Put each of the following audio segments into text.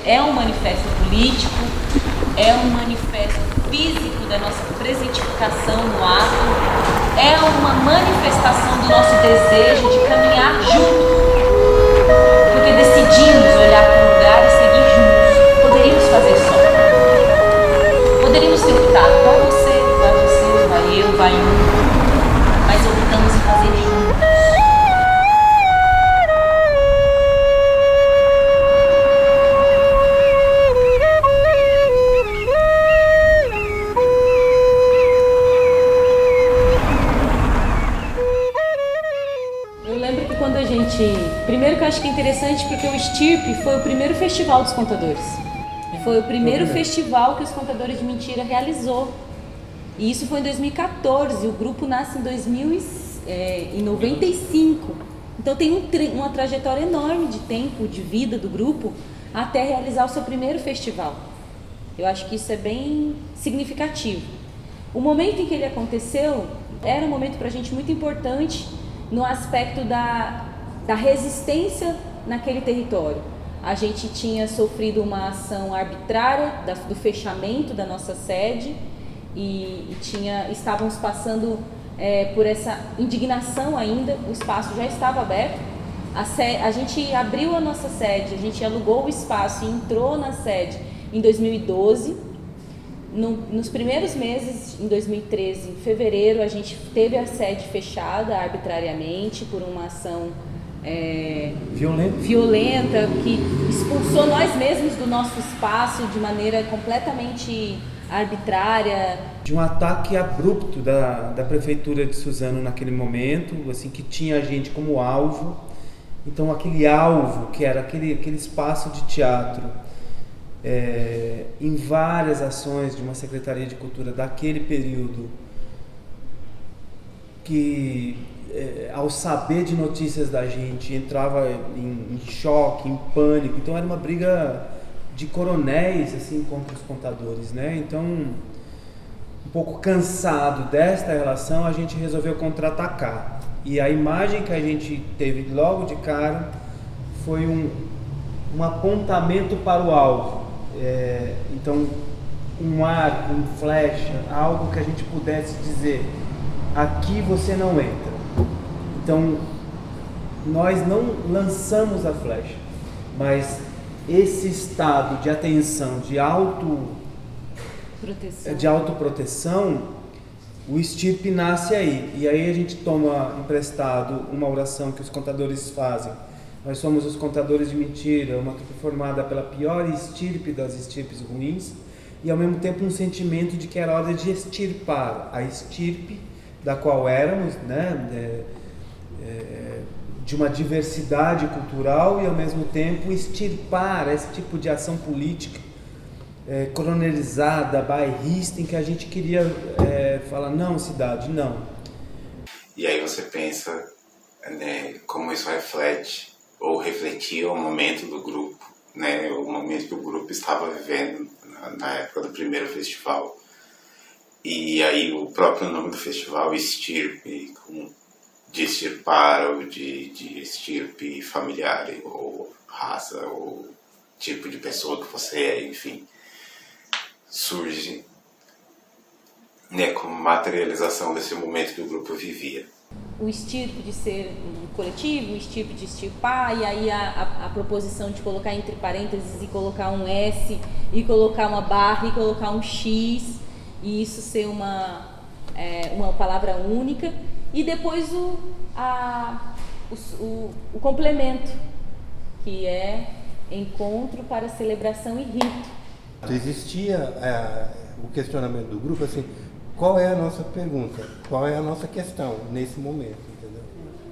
é um manifesto político, é um manifesto físico da nossa presentificação no ato, é uma manifestação do nosso desejo de caminhar juntos, porque decidimos olhar para o lugar e seguir juntos. Poderíamos fazer só, poderíamos ter optado, vai você, vai eu, vai um, mas optamos em fazer juntos. Primeiro que eu acho que é interessante porque o Estirpe foi o primeiro festival dos contadores. Foi o primeiro festival que os Contadores de Mentira realizou. E isso foi em 2014, o grupo nasce em 95. Então tem uma trajetória enorme de tempo, de vida do grupo, até realizar o seu primeiro festival. Eu acho que isso é bem significativo. O momento em que ele aconteceu era um momento pra gente muito importante no aspecto da resistência naquele território. A gente tinha sofrido uma ação arbitrária do fechamento da nossa sede e estávamos passando por essa indignação ainda. O espaço já estava aberto, a gente abriu a nossa sede, a gente alugou o espaço e entrou na sede em 2012. Nos primeiros meses, em 2013, em fevereiro, a gente teve a sede fechada arbitrariamente por uma ação violenta que expulsou nós mesmos do nosso espaço de maneira completamente arbitrária. De um ataque abrupto da prefeitura de Suzano naquele momento, assim, que tinha a gente como alvo. Então aquele alvo, que era aquele espaço de teatro, em várias ações de uma Secretaria de Cultura daquele período, que ao saber de notícias da gente entrava em choque, em pânico. Então era uma briga de coronéis assim contra os contadores, né? Então, um pouco cansado desta relação, a gente resolveu contra-atacar. E a imagem que a gente teve logo de cara foi um apontamento para o alvo. Então, um arco, um flecha, algo que a gente pudesse dizer: aqui você não entra. Então, nós não lançamos a flecha, mas esse estado de atenção, de autoproteção, o Estirpe nasce aí. E aí a gente toma emprestado uma oração que os contadores fazem. Nós somos os Contadores de Mentira, uma trupe formada pela pior estirpe das estirpes ruins, e ao mesmo tempo um sentimento de que era hora de extirpar a estirpe da qual éramos, né, de uma diversidade cultural, e ao mesmo tempo extirpar esse tipo de ação política coronelizada, bairrista, em que a gente queria falar: não, cidade, não. E aí você pensa, né, como isso reflete ou refletia o momento do grupo, né, o momento que o grupo estava vivendo na época do primeiro festival. E aí o próprio nome do festival, Estirpe, de extirpar ou de estirpe familiar, ou raça, ou tipo de pessoa que você é, enfim, surge, né, como materialização desse momento que o grupo vivia. O estirpe de ser um coletivo, o estirpe de extirpar, e aí a proposição de colocar entre parênteses e colocar um S, e colocar uma barra, e colocar um X, e isso ser uma palavra única. E depois o complemento, que é encontro para celebração e rito. Existia o questionamento do grupo assim: qual é a nossa pergunta? Qual é a nossa questão nesse momento? Entendeu?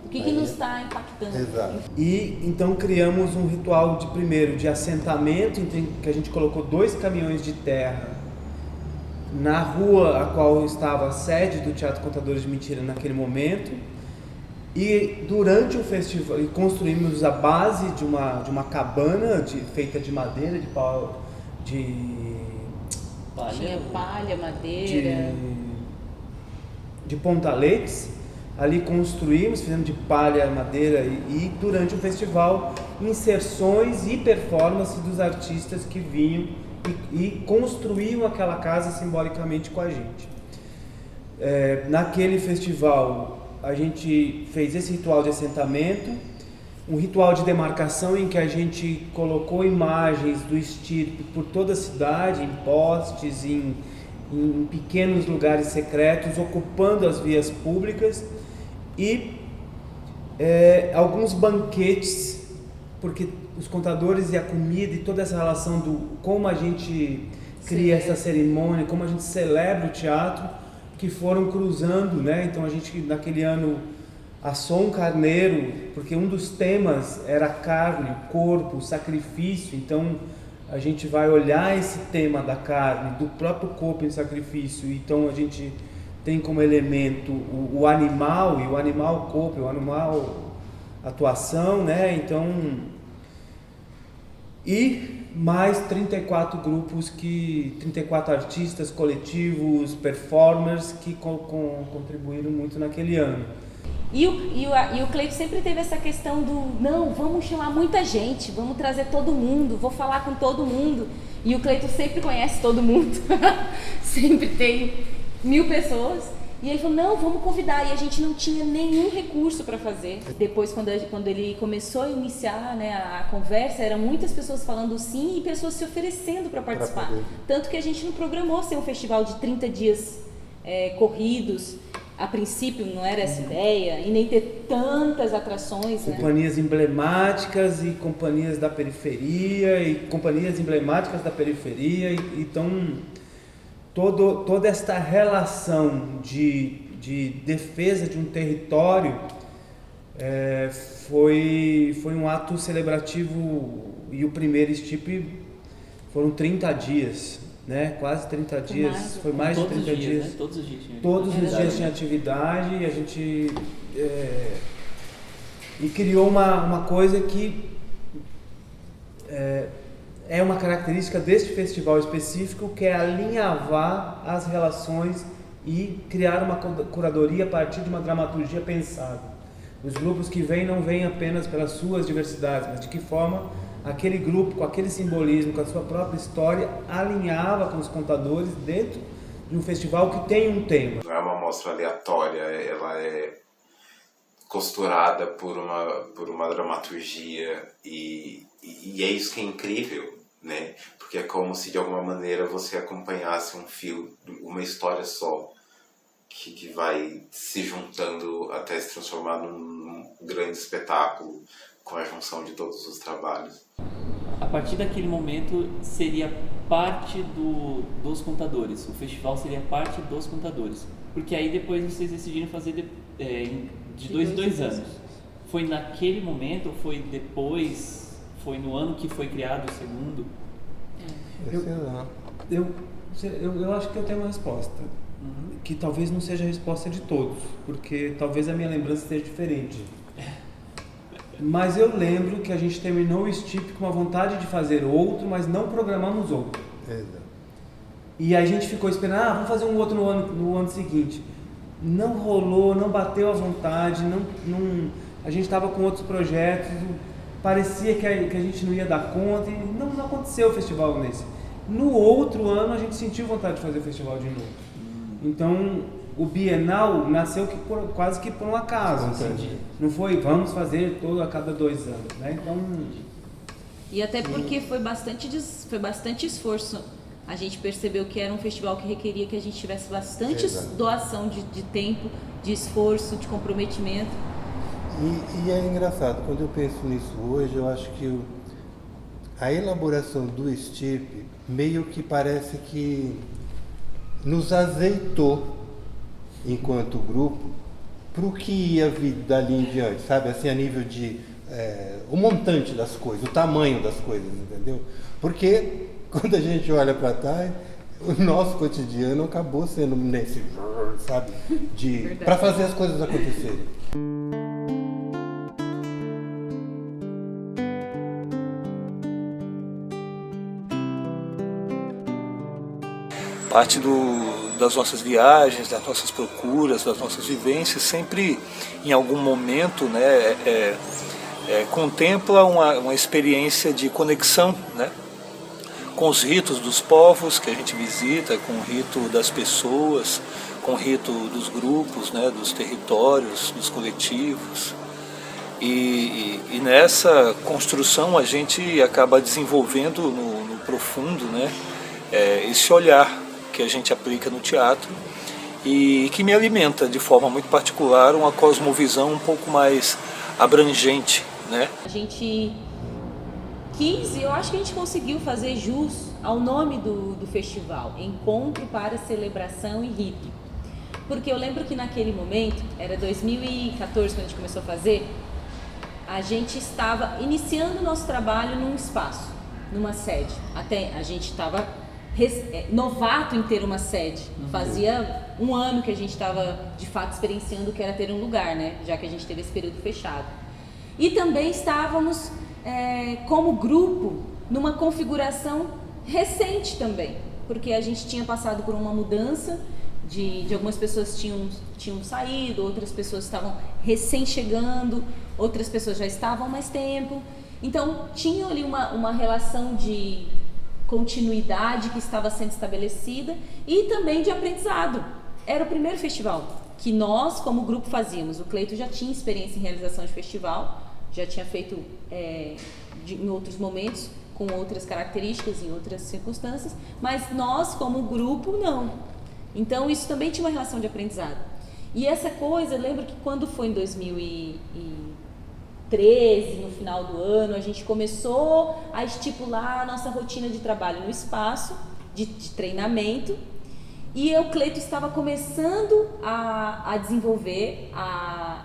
O que nos está impactando? Exato. E então criamos um ritual de assentamento, em que a gente colocou 2 caminhões de terra na rua a qual estava a sede do Teatro Contadores de Mentira naquele momento, e durante o festival construímos a base de uma cabana feita de madeira, de pau, tinha palha, madeira, de pontaletes. Ali construímos, fizemos de palha, madeira, e durante o festival inserções e performances dos artistas que vinham e construíam aquela casa simbolicamente com a gente. Naquele festival a gente fez esse ritual de assentamento, um ritual de demarcação em que a gente colocou imagens do estirpe por toda a cidade, em postes, em pequenos lugares secretos, ocupando as vias públicas, e alguns banquetes, porque os contadores e a comida e toda essa relação do como a gente cria essa cerimônia, como a gente celebra o teatro, que foram cruzando, né? Então a gente naquele ano assou um carneiro, porque um dos temas era a carne, o corpo, o sacrifício. Então a gente vai olhar esse tema da carne, do próprio corpo em sacrifício. Então a gente tem como elemento o animal, e o animal corpo, o animal atuação, né? Então, e mais 34 grupos, 34 artistas, coletivos, performers que contribuíram muito naquele ano. E o Cleito sempre teve essa questão do, não, vamos chamar muita gente, vamos trazer todo mundo, vou falar com todo mundo. E o Cleito sempre conhece todo mundo, sempre tem 1000 pessoas. E ele falou, não, vamos convidar. E a gente não tinha nenhum recurso para fazer. Depois, quando ele começou a iniciar, né, a conversa, eram muitas pessoas falando sim e pessoas se oferecendo para participar. Tanto que a gente não programou ser um festival de 30 dias corridos. A princípio não era essa ideia, e nem ter tantas atrações. Companhias emblemáticas e companhias da periferia, e companhias emblemáticas da periferia. Então, toda esta relação de defesa de um território foi um ato celebrativo, e o primeiro estirpe foram 30 dias. Né? Quase 30 dias, foi mais de 30 dias. Né? Todos os dias tinha atividade, e a gente e criou uma coisa que é uma característica deste festival específico, que é alinhavar as relações e criar uma curadoria a partir de uma dramaturgia pensada. Os grupos que vêm não vêm apenas pelas suas diversidades, mas de que forma aquele grupo, com aquele simbolismo, com a sua própria história, alinhava com os contadores dentro de um festival que tem um tema. Não é uma mostra aleatória, ela é costurada por uma dramaturgia, e é isso que é incrível, né? Porque é como se de alguma maneira você acompanhasse um fio, uma história só, que vai se juntando até se transformar num grande espetáculo, com a junção de todos os trabalhos. A partir daquele momento seria parte dos contadores, o festival seria parte dos contadores, porque aí depois vocês decidiram fazer de 2 em 2 anos. Foi naquele momento ou foi depois, foi no ano que foi criado o segundo? Eu acho que eu tenho uma resposta, que talvez não seja a resposta de todos, porque talvez a minha lembrança esteja diferente. Mas eu lembro que a gente terminou o estirpe com uma vontade de fazer outro, mas não programamos outro. Exato. E a gente ficou esperando, vamos fazer um outro no ano seguinte. Não rolou, não bateu a vontade, a gente estava com outros projetos, parecia que a gente não ia dar conta, e não aconteceu o festival nesse. No outro ano a gente sentiu vontade de fazer o festival de novo. Então, o Bienal nasceu quase que por um acaso, assim. Não foi, vamos fazer todo a cada 2 anos, né? Então... E até porque foi bastante esforço. A gente percebeu que era um festival que requeria que a gente tivesse bastante doação de tempo, de esforço, de comprometimento. E é engraçado, quando eu penso nisso hoje, eu acho que a elaboração do estirpe meio que parece que nos azeitou enquanto grupo para o que ia vir dali em diante, sabe? Assim, a nível de o montante das coisas, o tamanho das coisas, entendeu? Porque quando a gente olha para trás, o nosso cotidiano acabou sendo nesse, sabe? Para fazer as coisas acontecerem. Parte das nossas viagens, das nossas procuras, das nossas vivências, sempre em algum momento, né, contempla uma experiência de conexão, né, com os ritos dos povos que a gente visita, com o rito das pessoas, com o rito dos grupos, né, dos territórios, dos coletivos. E nessa construção a gente acaba desenvolvendo no profundo, né, esse olhar que a gente aplica no teatro e que me alimenta de forma muito particular uma cosmovisão um pouco mais abrangente, né? A gente quis, e eu acho que a gente conseguiu fazer jus ao nome do festival, Encontro para Celebração e Rito. Porque eu lembro que naquele momento, era 2014 quando a gente começou a fazer, a gente estava iniciando o nosso trabalho num espaço, numa sede. Até a gente estava novato em ter uma sede. Fazia um ano que a gente estava de fato experienciando o que era ter um lugar, né? Já que a gente teve esse período fechado. E também estávamos como grupo numa configuração recente também, porque a gente tinha passado por uma mudança de algumas pessoas tinham saído, outras pessoas estavam recém chegando, outras pessoas já estavam há mais tempo. Então tinha ali uma relação de continuidade que estava sendo estabelecida e também de aprendizado. Era o primeiro festival que nós como grupo fazíamos. O Cleito já tinha experiência em realização de festival, já tinha feito em outros momentos, com outras características, em outras circunstâncias, mas nós como grupo não. Então isso também tinha uma relação de aprendizado. E essa coisa, eu lembro que quando foi em 2013, no final do ano, a gente começou a estipular a nossa rotina de trabalho no espaço, de treinamento, e o Cleito estava começando a desenvolver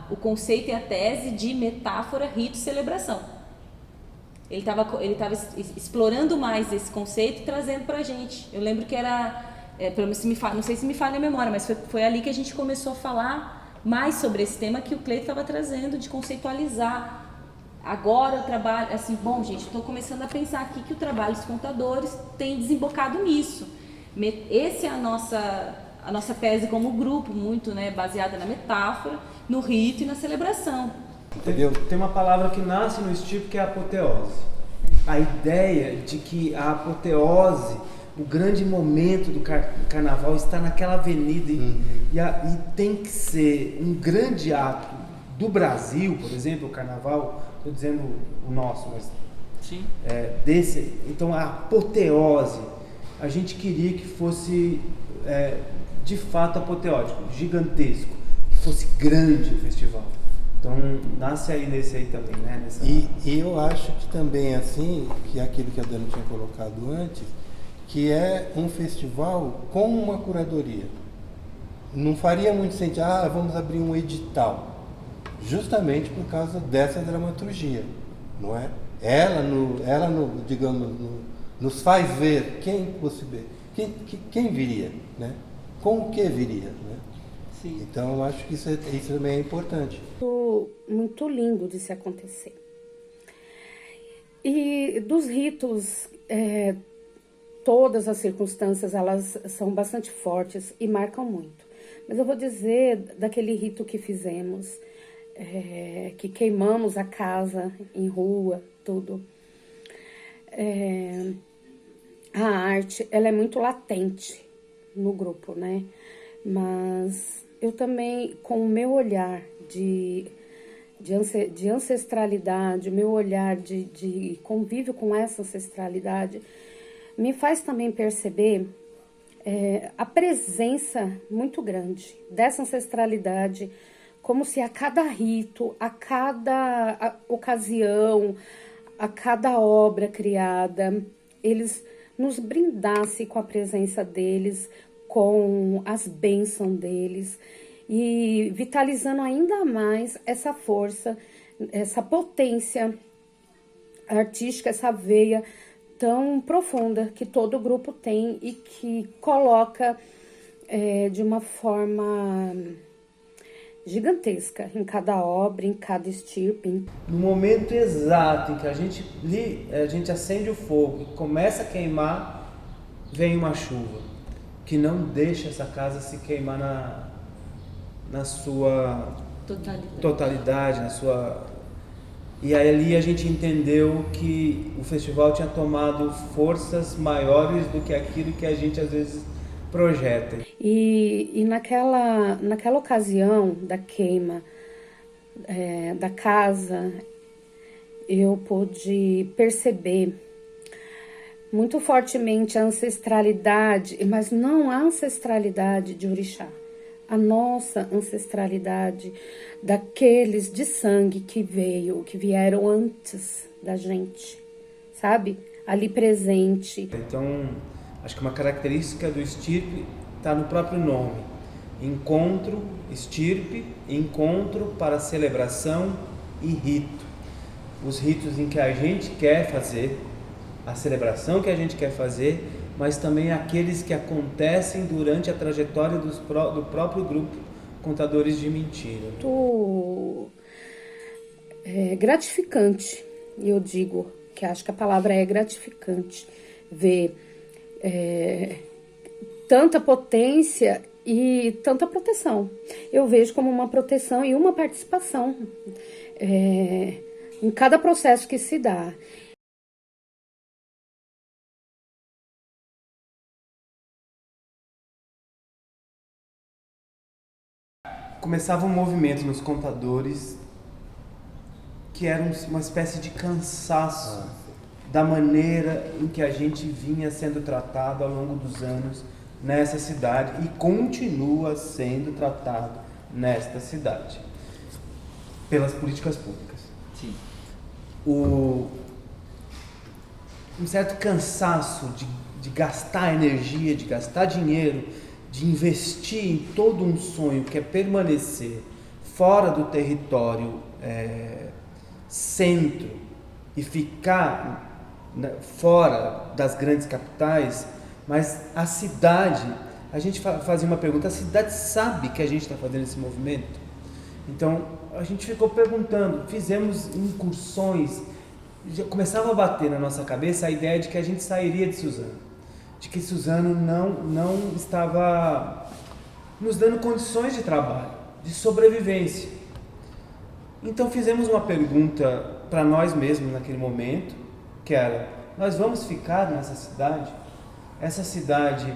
o conceito e a tese de metáfora, rito e celebração. Ele estava explorando mais esse conceito e trazendo para a gente. Eu lembro que era, não sei se me falha a memória, mas foi ali que a gente começou a falar mais sobre esse tema que o Cleito estava trazendo, de conceitualizar. Agora o trabalho, assim, bom, gente, estou começando a pensar aqui que o trabalho dos contadores tem desembocado nisso. Essa é a nossa tese como grupo, muito, né, baseada na metáfora, no rito e na celebração. Entendeu? Tem uma palavra que nasce no Stipe que é a apoteose. A ideia de que a apoteose, o grande momento do carnaval está naquela avenida e tem que ser um grande ato do Brasil, por exemplo, o carnaval, estou dizendo o nosso, mas sim. Então a apoteose, a gente queria que fosse de fato apoteótico, gigantesco, que fosse grande o festival. Então nasce aí nesse aí também, né? E eu acho que também assim, que é aquilo que a Dani tinha colocado antes, que é um festival com uma curadoria. Não faria muito sentido, vamos abrir um edital, justamente por causa dessa dramaturgia, não é? Ela digamos, nos faz ver quem viria, né? Com o que viria, né? Sim. Então eu acho que isso também é importante. Muito lindo de se acontecer. E dos ritos, todas as circunstâncias, elas são bastante fortes e marcam muito. Mas eu vou dizer daquele rito que fizemos, que queimamos a casa em rua, tudo. A arte, ela é muito latente no grupo, né? Mas eu também, com o meu olhar de ancestralidade, o meu olhar de convívio com essa ancestralidade, me faz também perceber a presença muito grande dessa ancestralidade, como se a cada rito, a cada ocasião, a cada obra criada, eles nos brindassem com a presença deles, com as bênçãos deles, e vitalizando ainda mais essa força, essa potência artística, essa veia tão profunda que todo grupo tem e que coloca de uma forma gigantesca em cada obra, em cada estirpe. No momento exato em que a gente acende o fogo e começa a queimar, vem uma chuva que não deixa essa casa se queimar na sua totalidade, E aí ali a gente entendeu que o festival tinha tomado forças maiores do que aquilo que a gente às vezes projeta. E naquela ocasião da queima da casa, eu pude perceber muito fortemente a ancestralidade, mas não a ancestralidade de orixá, a nossa ancestralidade daqueles de sangue que vieram antes da gente, sabe? Ali presente. Então, acho que uma característica do estirpe está no próprio nome. Encontro, estirpe, encontro para celebração e rito. Os ritos em que a gente quer fazer, a celebração que a gente quer fazer, mas também aqueles que acontecem durante a trajetória do próprio grupo Contadores de Mentira. Muito gratificante, eu digo, que acho que a palavra é gratificante, ver tanta potência e tanta proteção. Eu vejo como uma proteção e uma participação em cada processo que se dá. Começava um movimento nos contadores que era uma espécie de cansaço da maneira em que a gente vinha sendo tratado ao longo dos anos nessa cidade e continua sendo tratado nesta cidade pelas políticas públicas. Sim. Um certo cansaço de gastar energia, de gastar dinheiro, de investir em todo um sonho que é permanecer fora do território centro e ficar fora das grandes capitais, mas a cidade, a gente fazia uma pergunta, a cidade sabe que a gente está fazendo esse movimento? Então a gente ficou perguntando, fizemos incursões, já começava a bater na nossa cabeça a ideia de que a gente sairia de Suzano, de que Suzano não estava nos dando condições de trabalho, de sobrevivência. Então fizemos uma pergunta para nós mesmos naquele momento, que era, nós vamos ficar nessa cidade? Essa cidade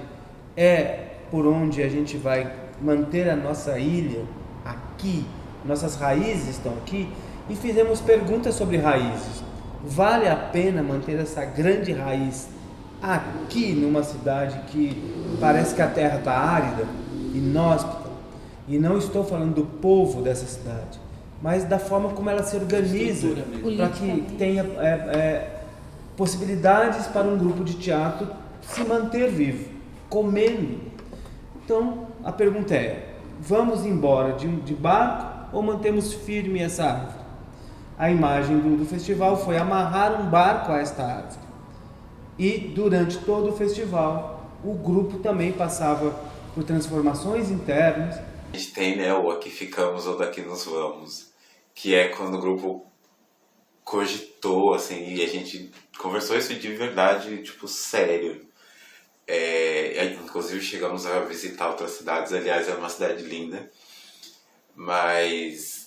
é por onde a gente vai manter a nossa ilha aqui? Nossas raízes estão aqui? E fizemos perguntas sobre raízes. Vale a pena manter essa grande raiz aqui numa cidade que parece que a terra está árida, inóspita? E não estou falando do povo dessa cidade, mas da forma como ela se organiza para que tenha possibilidades para um grupo de teatro se manter vivo, comendo. Então a pergunta é, vamos embora de barco ou mantemos firme essa árvore? A imagem do festival foi amarrar um barco a esta árvore. E durante todo o festival, o grupo também passava por transformações internas. A gente tem, o aqui ficamos ou daqui nos vamos, que é quando o grupo cogitou, assim, e a gente conversou isso de verdade, tipo, sério. Inclusive chegamos a visitar outras cidades, aliás, é uma cidade linda, mas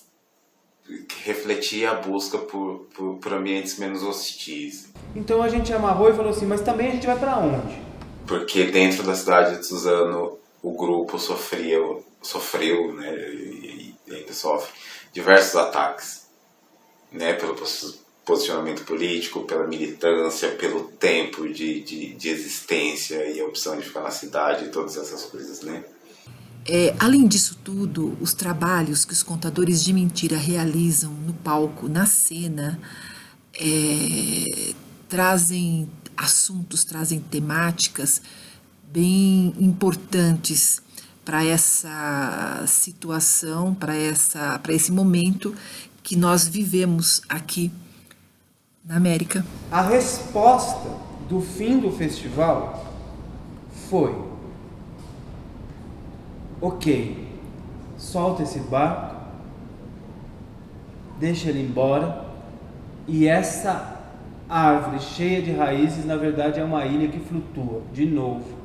refletia a busca por ambientes menos hostis. Então a gente amarrou e falou assim, mas também a gente vai para onde? Porque dentro da cidade de Suzano o grupo sofreu, né, e ainda sofre diversos ataques, né, pelo posicionamento político, pela militância, pelo tempo de existência e a opção de ficar na cidade e todas essas coisas, né? Além disso tudo, os trabalhos que os contadores de mentira realizam no palco, na cena, trazem assuntos, trazem temáticas bem importantes para essa situação, para esse momento que nós vivemos aqui na América. A resposta do fim do festival foi: ok, solta esse barco, deixa ele embora, e essa árvore cheia de raízes, na verdade, é uma ilha que flutua, de novo.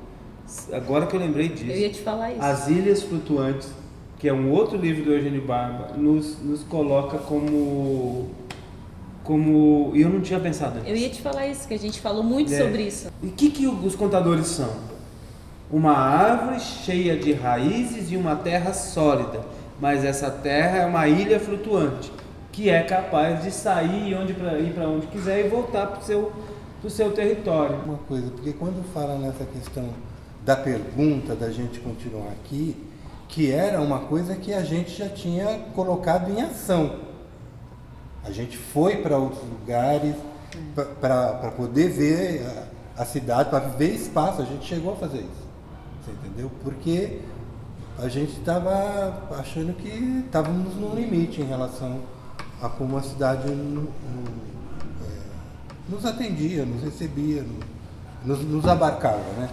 Agora que eu lembrei disso. Eu ia te falar isso. As Ilhas Flutuantes, que é um outro livro do Eugênio Barba, nos coloca como como... E eu não tinha pensado nisso. Eu ia te falar isso, que a gente falou muito sobre isso. E o que os contadores são? Uma árvore cheia de raízes e uma terra sólida, mas essa terra é uma ilha flutuante, que é capaz de sair ir para onde quiser e voltar para o seu território. Uma coisa, porque quando fala nessa questão da pergunta da gente continuar aqui, que era uma coisa que a gente já tinha colocado em ação. A gente foi para outros lugares para poder ver a cidade, para ver espaço, a gente chegou a fazer isso. Você entendeu? Porque a gente estava achando que estávamos no limite em relação a como a cidade nos atendia, nos recebia, nos abarcava, né?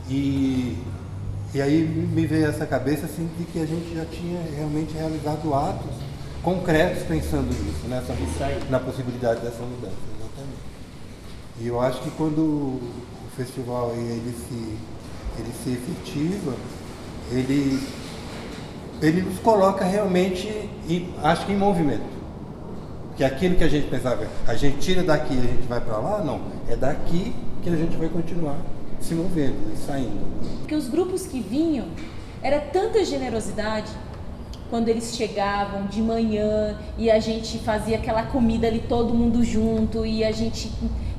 E aí me veio essa cabeça assim, de que a gente já tinha realmente realizado atos concretos pensando nisso, na possibilidade dessa mudança, exatamente. E eu acho que quando o festival ele se efetiva, ele nos coloca realmente, acho que em movimento. Que aquilo que a gente pensava, a gente tira daqui e a gente vai para lá, não. É daqui que a gente vai continuar se movendo e saindo. Porque os grupos que vinham, era tanta generosidade quando eles chegavam de manhã e a gente fazia aquela comida ali todo mundo junto e a gente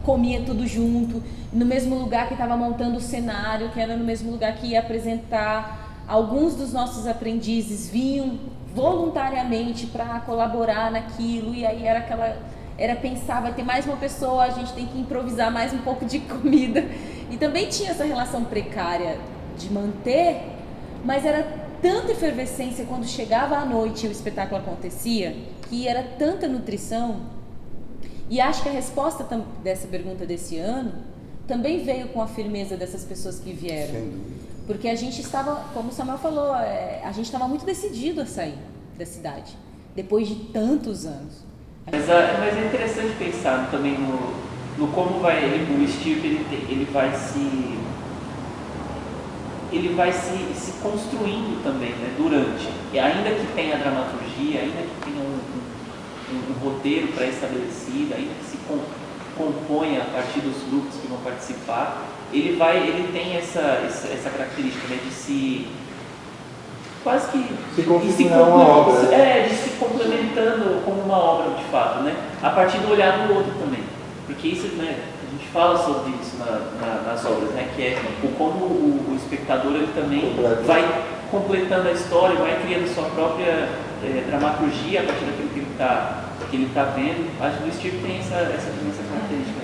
comia tudo junto, no mesmo lugar que estava montando o cenário, que era no mesmo lugar que ia apresentar. Alguns dos nossos aprendizes vinham voluntariamente para colaborar naquilo, e aí era pensar, vai ter mais uma pessoa, a gente tem que improvisar mais um pouco de comida. E também tinha essa relação precária de manter, mas era tanta efervescência quando chegava à noite e o espetáculo acontecia, que era tanta nutrição. E acho que a resposta dessa pergunta desse ano também veio com a firmeza dessas pessoas que vieram. Porque a gente estava, como o Samuel falou, a gente estava muito decidido a sair da cidade, depois de tantos anos. Mas é interessante pensar também no como o Stirpe ele vai se construindo também, né, durante. E ainda que tenha dramaturgia, ainda que tenha um roteiro pré-estabelecido, ainda que se componha a partir dos grupos que vão participar, ele tem essa característica, né, de se quase que se configurar uma obra, de se complementando como uma obra de fato, né, a partir do olhar do outro também, porque isso, né, a gente fala sobre isso nas obras, né, que é como o espectador ele também vai completando a história, vai criando sua própria dramaturgia a partir daquilo que ele está vendo. Acho que o Stirpe tem essa característica.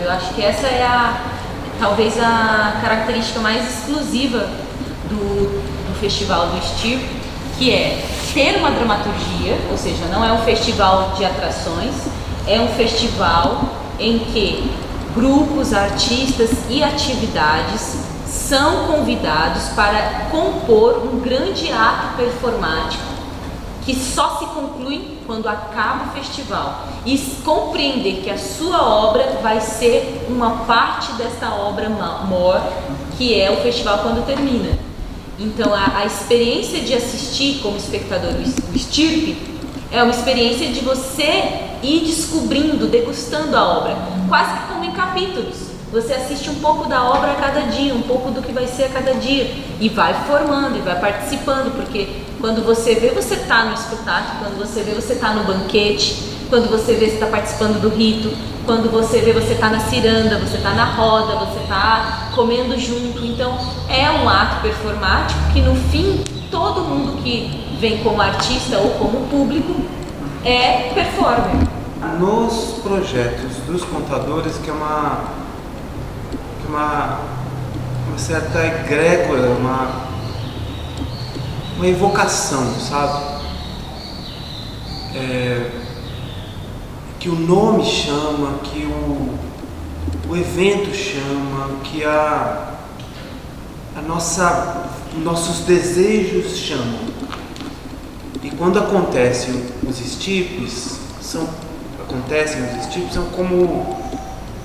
Eu acho que essa é talvez a característica mais exclusiva do festival do Stirpe, que é ter uma dramaturgia, ou seja, não é um festival de atrações, é um festival em que grupos, artistas e atividades são convidados para compor um grande ato performático que só se conclui quando acaba o festival, e compreender que a sua obra vai ser uma parte desta obra maior, que é o festival quando termina. Então a experiência de assistir como espectador o Stirpe é uma experiência de você ir descobrindo, degustando a obra, quase que como em capítulos. Você assiste um pouco da obra a cada dia, um pouco do que vai ser a cada dia, e vai formando, e vai participando, porque quando você vê, você está no espetáculo, quando você vê, você está no banquete, quando você vê, você está participando do rito, quando você vê, você está na ciranda, você está na roda, você está comendo junto. Então é um ato performático que no fim, todo mundo que vem como artista ou como público é performer. Nos projetos dos contadores, que é uma certa egrégora, uma evocação, sabe? Que o nome chama, que o evento chama, que nossos desejos chamam. E quando acontecem os Stirpes, são como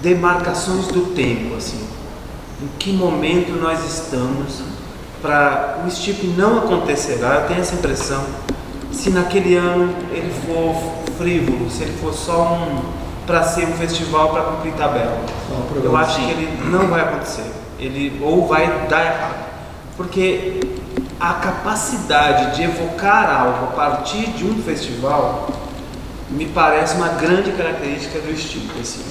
demarcações do tempo, assim. Em que momento nós estamos para o Stirpe não acontecerá. Eu tenho essa impressão, se naquele ano ele for frívolo, se ele for só para ser um festival para cumprir tabela. Eu acho que ele não vai acontecer. Ele ou vai dar errado. Porque a capacidade de evocar algo a partir de um festival me parece uma grande característica do estilo. Assim.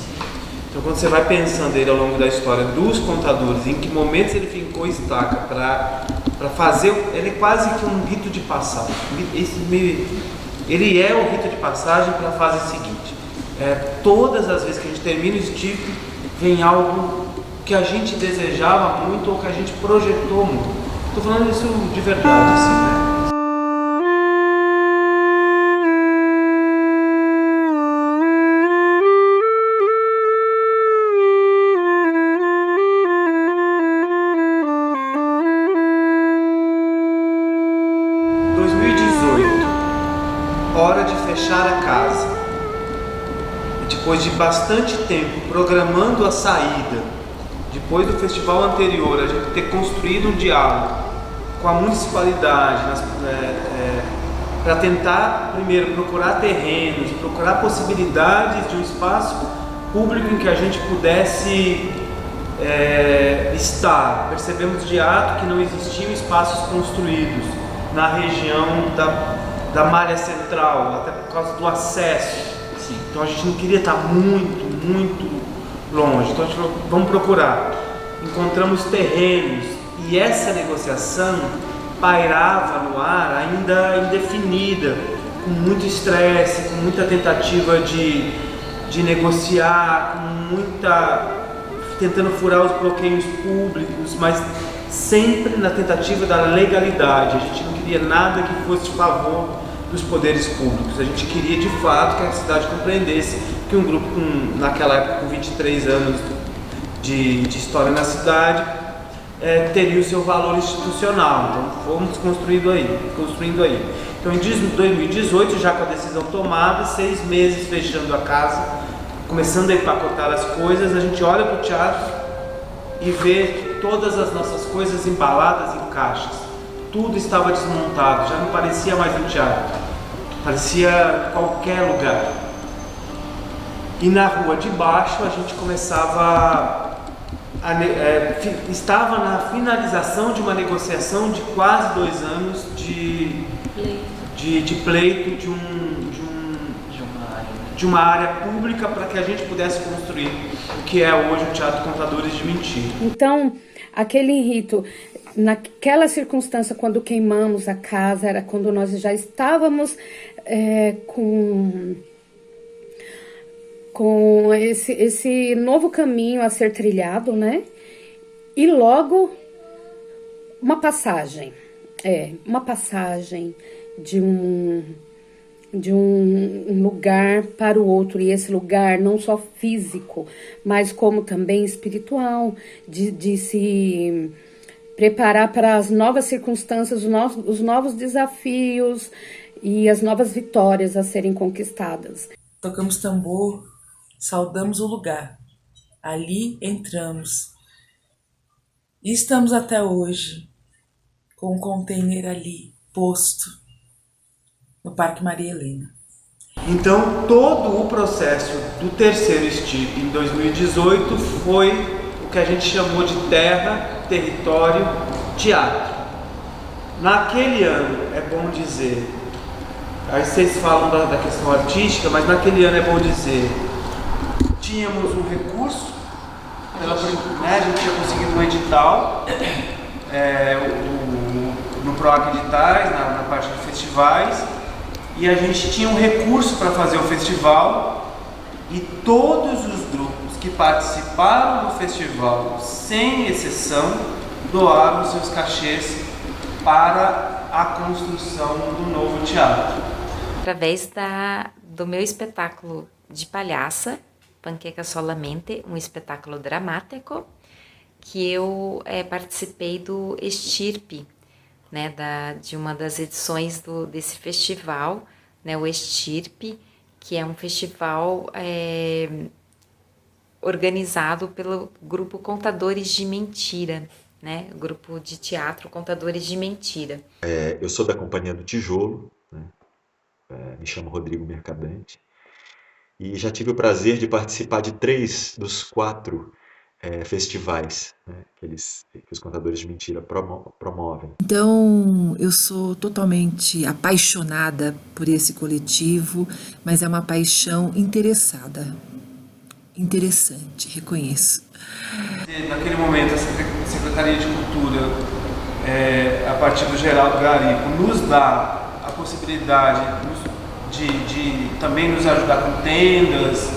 Então, quando você vai pensando ele ao longo da história dos contadores, em que momentos ele fincou estaca para fazer, ele é quase que um rito de passagem. Ele é o rito de passagem para a fase seguinte. Todas as vezes que a gente termina o Stipe, vem algo que a gente desejava muito ou que a gente projetou muito. Estou falando isso de verdade, assim, né? Hora de fechar a casa. Depois de bastante tempo programando a saída, depois do festival anterior, a gente ter construído um diálogo com a municipalidade para tentar, primeiro, procurar terrenos, procurar possibilidades de um espaço público em que a gente pudesse estar. Percebemos de ato que não existiam espaços construídos na região da malha central, até por causa do acesso. Sim. Então a gente não queria estar muito longe. Então a gente falou, vamos procurar. Encontramos terrenos e essa negociação pairava no ar ainda indefinida, com muito estresse, com muita tentativa de negociar, tentando furar os bloqueios públicos, mas sempre na tentativa da legalidade. A gente não queria nada que fosse de favor dos poderes públicos. A gente queria de fato que a cidade compreendesse que um grupo naquela época com 23 anos de história na cidade teria o seu valor institucional. Então fomos construindo aí. Então em 2018, já com a decisão tomada, 6 meses fechando a casa, começando a empacotar as coisas, a gente olha para o teatro e vê todas as nossas coisas embaladas em caixas. Tudo estava desmontado, já não parecia mais um teatro, parecia qualquer lugar. E na rua de baixo a gente estava na finalização de uma negociação de quase 2 anos de pleito de uma área pública para que a gente pudesse construir o que é hoje o Teatro Contadores de Mentira. Então, aquele rito, naquela circunstância, quando queimamos a casa, era quando nós já estávamos com esse novo caminho a ser trilhado, né? E logo uma passagem de um lugar para o outro, e esse lugar não só físico, mas como também espiritual, de se preparar para as novas circunstâncias, os novos desafios e as novas vitórias a serem conquistadas. Tocamos tambor, saudamos o lugar, ali entramos e estamos até hoje com um container ali posto no Parque Maria Helena. Então, todo o processo do terceiro STIP em 2018 foi o que a gente chamou de terra, território, teatro. Naquele ano, é bom dizer, aí vocês falam da questão artística, mas naquele ano é bom dizer, tínhamos um recurso, a gente tinha conseguido um edital, no PROAC Editais, na parte de festivais, e a gente tinha um recurso para fazer o festival, e todos os grupos que participaram do festival, sem exceção, doaram seus cachês para a construção do novo teatro. Através do meu espetáculo de palhaça, Panqueca Solamente, um espetáculo dramático, que eu participei do Estirpe, né, de uma das edições desse festival, né, o Estirpe, que é um festival organizado pelo grupo Contadores de Mentira, né, o grupo de teatro Contadores de Mentira. Eu sou da Companhia do Tijolo, né? Me chamo Rodrigo Mercadante e já tive o prazer de participar de 3 dos 4 festivais, né, que os Contadores de Mentira promovem. Então, eu sou totalmente apaixonada por esse coletivo, mas é uma paixão interessada. Interessante, reconheço. Naquele momento, a Secretaria de Cultura, a partir do Geraldo Garipo, nos dá a possibilidade de também nos ajudar com tendas,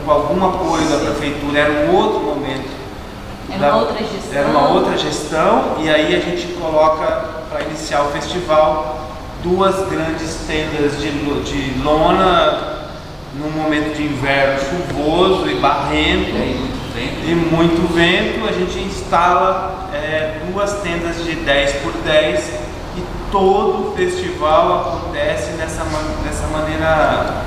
com algum apoio da Prefeitura. Era um outro momento. Era uma outra gestão, e aí a gente coloca, para iniciar o festival, 2 grandes tendas de lona, num momento de inverno chuvoso e barrento e muito vento. A gente instala 2 tendas de 10 por 10 e todo o festival acontece nessa maneira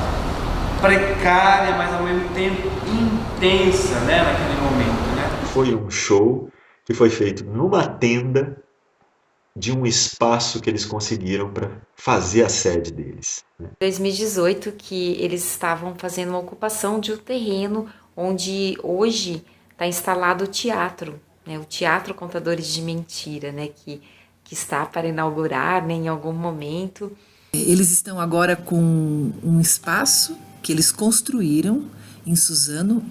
precária, mas ao mesmo tempo intensa, né, naquele momento, né? Foi um show que foi feito numa tenda de um espaço que eles conseguiram para fazer a sede deles. Em 2018 que eles estavam fazendo uma ocupação de um terreno onde hoje está instalado o teatro, né? O Teatro Contadores de Mentira, né? Que está para inaugurar, né, em algum momento. Eles estão agora com um espaço que eles construíram em Suzano.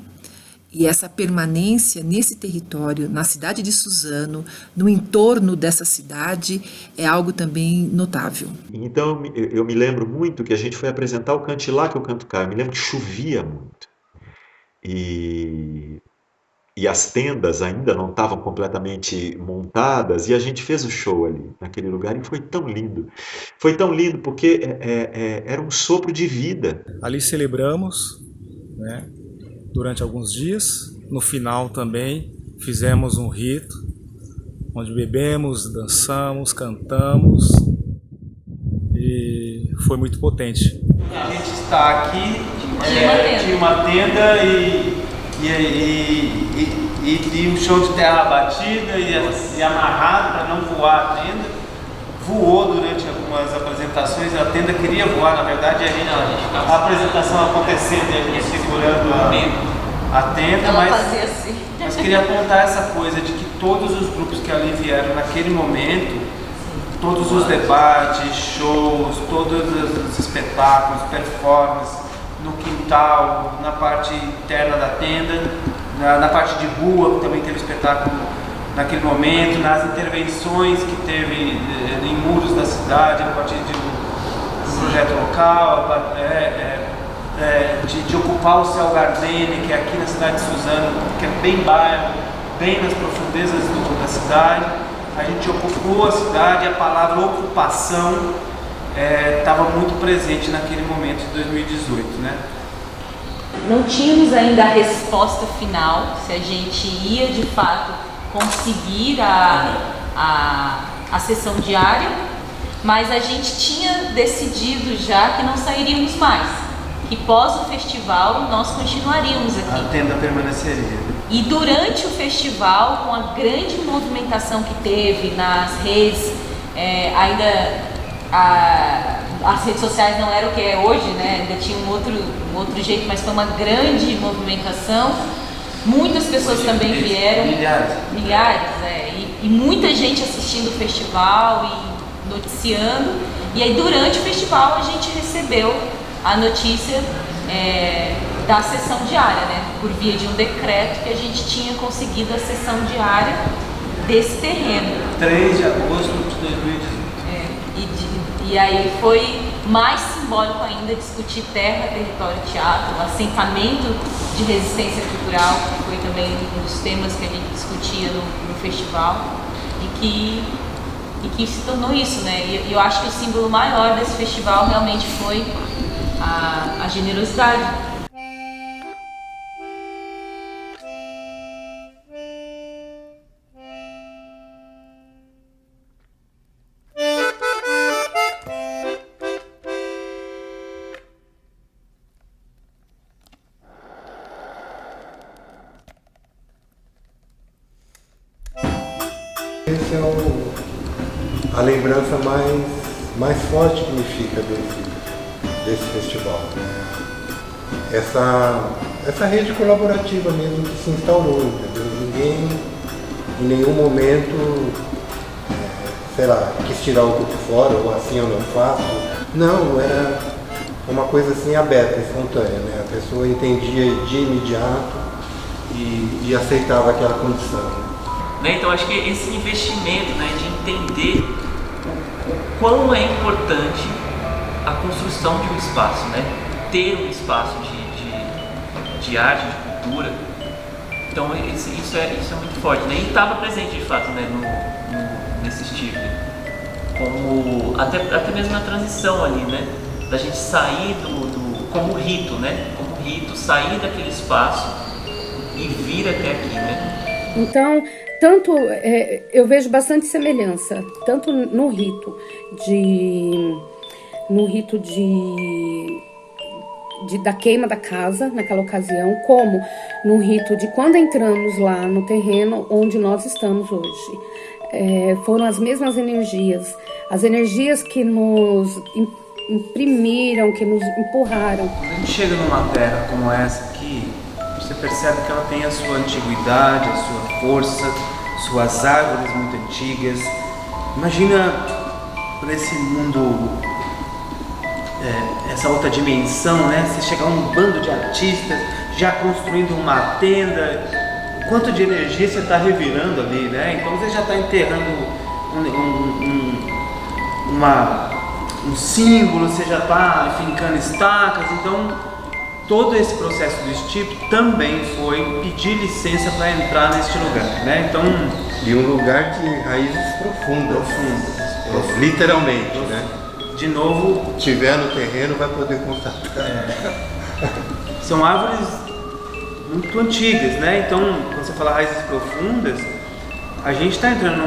E essa permanência nesse território, na cidade de Suzano, no entorno dessa cidade, é algo também notável. Então eu me lembro muito que a gente foi apresentar o Cantilá, que é o Canto Cá. Eu me lembro que chovia muito. E as tendas ainda não estavam completamente montadas, e a gente fez o show ali, naquele lugar, e foi tão lindo. Foi tão lindo porque era um sopro de vida. Ali celebramos, né? Durante alguns dias. No final também fizemos um rito, onde bebemos, dançamos, cantamos, e foi muito potente. A gente está aqui, tinha uma tenda e um show de terra batida e amarrado para não voar a tenda. Voou durante algumas apresentações, a tenda queria voar, na verdade, a apresentação acontecendo e a gente segurando a tenda, mas queria apontar essa coisa de que todos os grupos que ali vieram naquele momento, todos os debates, shows, todos os espetáculos, performances, no quintal, na parte interna da tenda, na parte de rua, também teve espetáculo naquele momento, nas intervenções que teve em muros da cidade, a partir de um projeto local, de ocupar o Céu Gardene, que é aqui na cidade de Suzano, que é bem bairro, bem nas profundezas da cidade. A gente ocupou a cidade, a palavra ocupação estava muito presente naquele momento de 2018, né? Não tínhamos ainda a resposta final, se a gente ia de fato conseguir a sessão diária, mas a gente tinha decidido já que não sairíamos mais, que pós o festival nós continuaríamos aqui. A tenda permaneceria. E durante o festival, com a grande movimentação que teve nas redes, as redes sociais não eram o que é hoje, né? Ainda tinha um outro jeito, mas foi uma grande movimentação. Muitas pessoas também vieram, milhares, e muita gente assistindo o festival e noticiando. E aí durante o festival a gente recebeu a notícia da sessão diária, né? Por via de um decreto que a gente tinha conseguido a sessão diária desse terreno. 3 de agosto de 2018. E aí foi mais simbólico ainda discutir terra, território, teatro, assentamento de resistência cultural, que foi também um dos temas que a gente discutia no festival, e que se tornou isso, né? E eu acho que o símbolo maior desse festival realmente foi a generosidade. Esse é a lembrança mais forte que me fica desse festival. Essa rede colaborativa mesmo que se instaurou, entendeu? Ninguém em nenhum momento, sei lá, quis tirar o grupo fora, ou assim eu não faço. Não, era uma coisa assim aberta, espontânea, né? A pessoa entendia de imediato e aceitava aquela condição. Né? Então acho que esse investimento, né, de entender o quão é importante a construção de um espaço, né? Ter um espaço de arte, de cultura. Então isso é muito forte, né? E estava presente de fato, né, nesse estilo, como até mesmo na transição ali, né? Da gente sair como rito, né? Como rito, sair daquele espaço e vir até aqui, né? Então, eu vejo bastante semelhança, tanto no rito da queima da casa, naquela ocasião, como no rito de quando entramos lá no terreno onde nós estamos hoje. Foram as mesmas energias, as energias que nos imprimiram, que nos empurraram. Quando a gente chega numa terra como essa aqui, você percebe que ela tem a sua antiguidade, a sua força, suas árvores muito antigas. Imagina nesse mundo, essa outra dimensão, né? Você chegar um bando de artistas já construindo uma tenda, quanto de energia você está revirando ali, né? Então você já está enterrando um símbolo, você já está fincando estacas. Então todo esse processo do Stipe também foi pedir licença para entrar neste lugar, né? Então, e um lugar de raízes profundas. Literalmente, né? De novo, tiver no terreno vai poder constatar. São árvores muito antigas, né? Então, quando você fala raízes profundas, a gente está entrando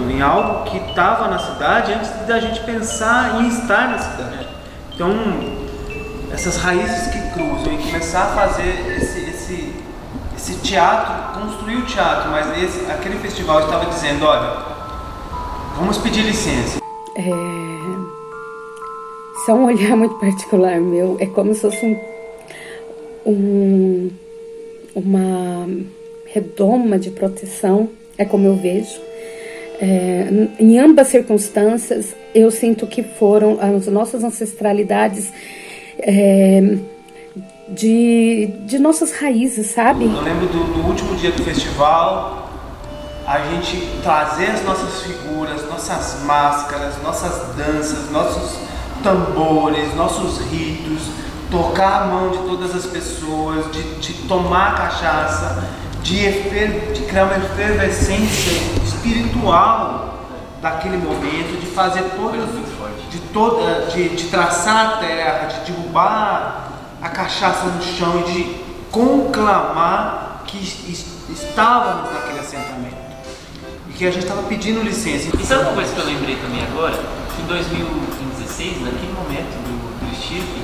em algo que estava na cidade antes da gente pensar em estar na cidade. Então, essas raízes que cruzam e começar a fazer esse teatro, construir o teatro, mas aquele festival estava dizendo, olha, vamos pedir licença. Isso é um olhar muito particular meu, é como se fosse uma redoma de proteção, é como eu vejo. Em ambas circunstâncias, eu sinto que foram as nossas ancestralidades de nossas raízes, sabe? Eu lembro do último dia do festival, a gente trazer as nossas figuras, nossas máscaras, nossas danças, nossos tambores, nossos ritos, tocar a mão de todas as pessoas, de tomar cachaça, de criar uma efervescência espiritual daquele momento, de fazer de traçar a terra, de derrubar a cachaça no chão e de conclamar que estávamos naquele assentamento e que a gente estava pedindo licença. E sabe uma coisa que eu lembrei também agora? Que em 2016, naquele momento do Stipe,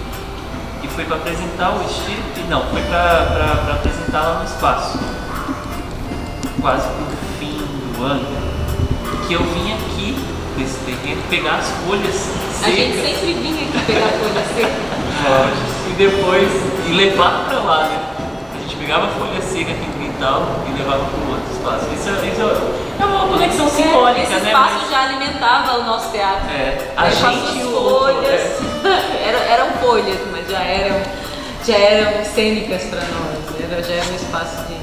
que foi para apresentar o Stipe, não, foi para apresentar lá no espaço, quase no fim do ano, que eu vim aqui nesse terreno pegar as folhas secas. A gente sempre vinha aqui pegar folha seca. E depois levar para lá, né? A gente pegava a folha seca aqui no quintal e levava para o outro espaço. Isso é uma conexão simbólica, esse né? Esse espaço já alimentava o nosso teatro. A gente folhas, eram folhas, mas já eram cênicas para nós. Já era um espaço de...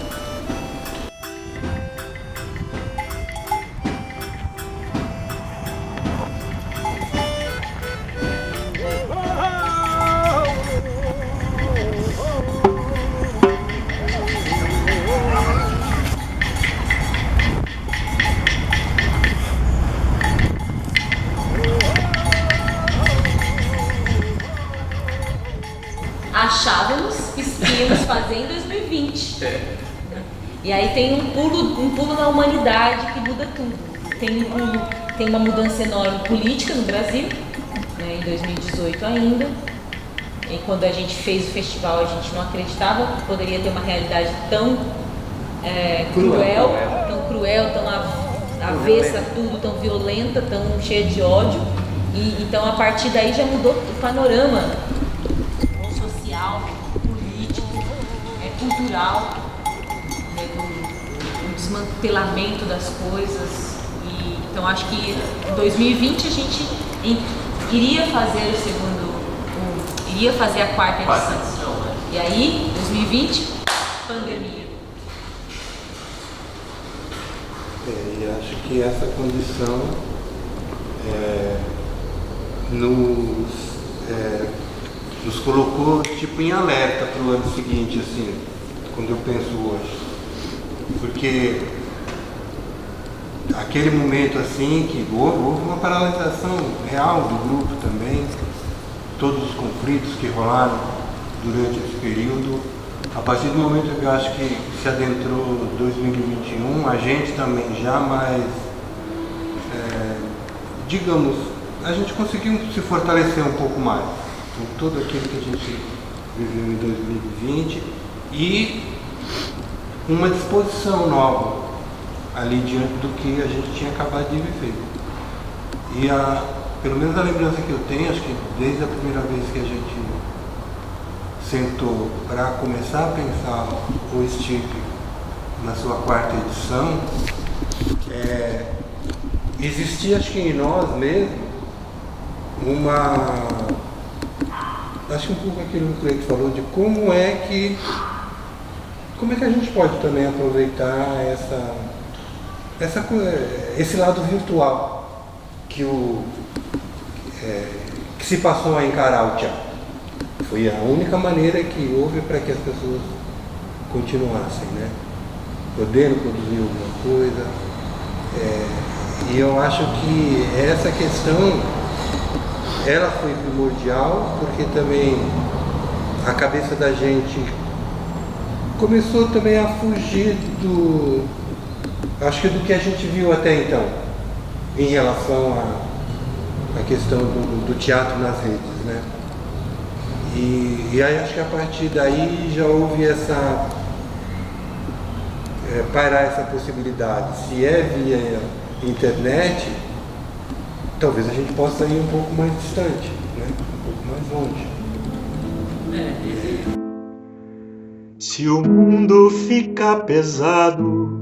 achávamos que íamos fazer em 2020. E aí tem um pulo na humanidade que muda tudo. Tem uma mudança enorme política no Brasil, né, em 2018 ainda. E quando a gente fez o festival, a gente não acreditava que poderia ter uma realidade tão cruel, tão avessa a tudo, tão violenta, tão cheia de ódio. Então, a partir daí já mudou o panorama social, político, cultural, né, do desmantelamento das coisas. Então, acho que em 2020 a gente iria fazer iria fazer a quarta edição. E aí, 2020, pandemia. E acho que essa condição nos colocou tipo em alerta para o ano seguinte, assim, quando eu penso hoje. Porque aquele momento assim que houve uma paralisação real do grupo também, todos os conflitos que rolaram durante esse período. A partir do momento que eu acho que se adentrou 2021, a gente também já mais, digamos, a gente conseguiu se fortalecer um pouco mais com tudo aquilo que a gente viveu em 2020 e uma disposição nova ali diante do que a gente tinha acabado de viver. E pelo menos a lembrança que eu tenho, acho que desde a primeira vez que a gente sentou para começar a pensar o STIP na sua quarta edição, existia, acho que em nós mesmo, acho que um pouco aquilo que o Cleito falou, de como é que a gente pode também aproveitar esse lado virtual que se passou a encarar o teatro. Foi a única maneira que houve para que as pessoas continuassem, né? Podendo produzir alguma coisa. E eu acho que essa questão, ela foi primordial, porque também a cabeça da gente começou também a fugir acho que do que a gente viu até então, em relação à questão do teatro nas redes, né? E aí acho que a partir daí já houve parar essa possibilidade. Se via internet, talvez a gente possa ir um pouco mais distante, né? Um pouco mais longe. Se o mundo ficar pesado,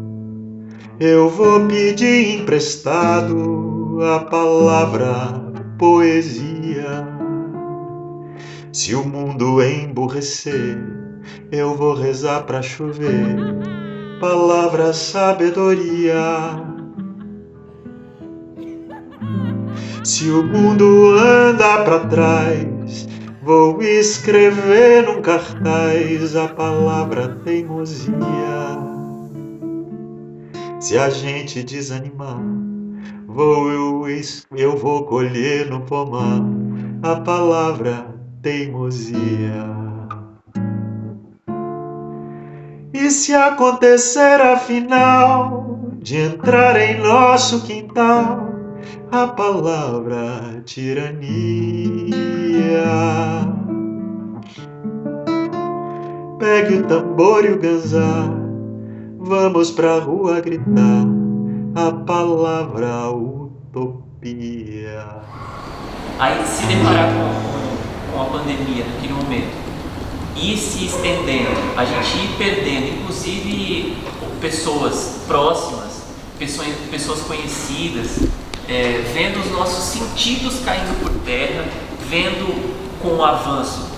eu vou pedir emprestado a palavra poesia. Se o mundo emburrecer, eu vou rezar pra chover palavra sabedoria. Se o mundo anda pra trás, vou escrever num cartaz a palavra teimosia. Se a gente desanimar, eu vou colher no pomar a palavra teimosia. E se acontecer afinal de entrar em nosso quintal a palavra tirania, pegue o tambor e o ganzá, vamos pra rua gritar a palavra utopia. Aí se deparar com a pandemia naquele momento e se estendendo, a gente ir perdendo, inclusive pessoas próximas, pessoas conhecidas, vendo os nossos sentidos caindo por terra, vendo com o avanço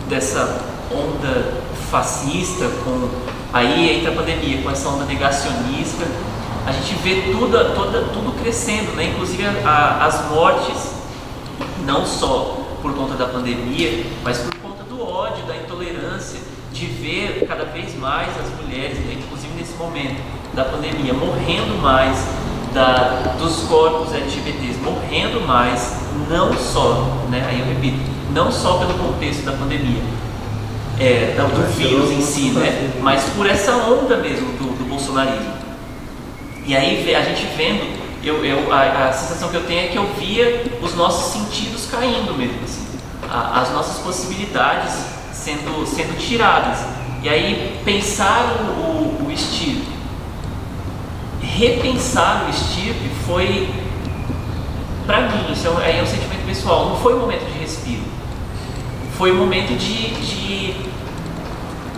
dessa onda fascista, aí entra a pandemia, com essa onda negacionista, a gente vê tudo crescendo, né? Inclusive as mortes, não só por conta da pandemia, mas por conta do ódio, da intolerância, de ver cada vez mais as mulheres, né? Inclusive nesse momento da pandemia, morrendo mais, dos corpos LGBTs morrendo mais, não só, né? Aí eu repito, não só pelo contexto da pandemia, do vírus em si, né? Mas por essa onda mesmo do bolsonarismo. E aí a gente vendo, a sensação que eu tenho é que eu via os nossos sentidos caindo mesmo, assim, as nossas possibilidades sendo tiradas. E aí pensar o estirpe, repensar o estirpe foi pra mim, isso aí é um sentimento pessoal, não foi um momento de respiro. Foi um momento de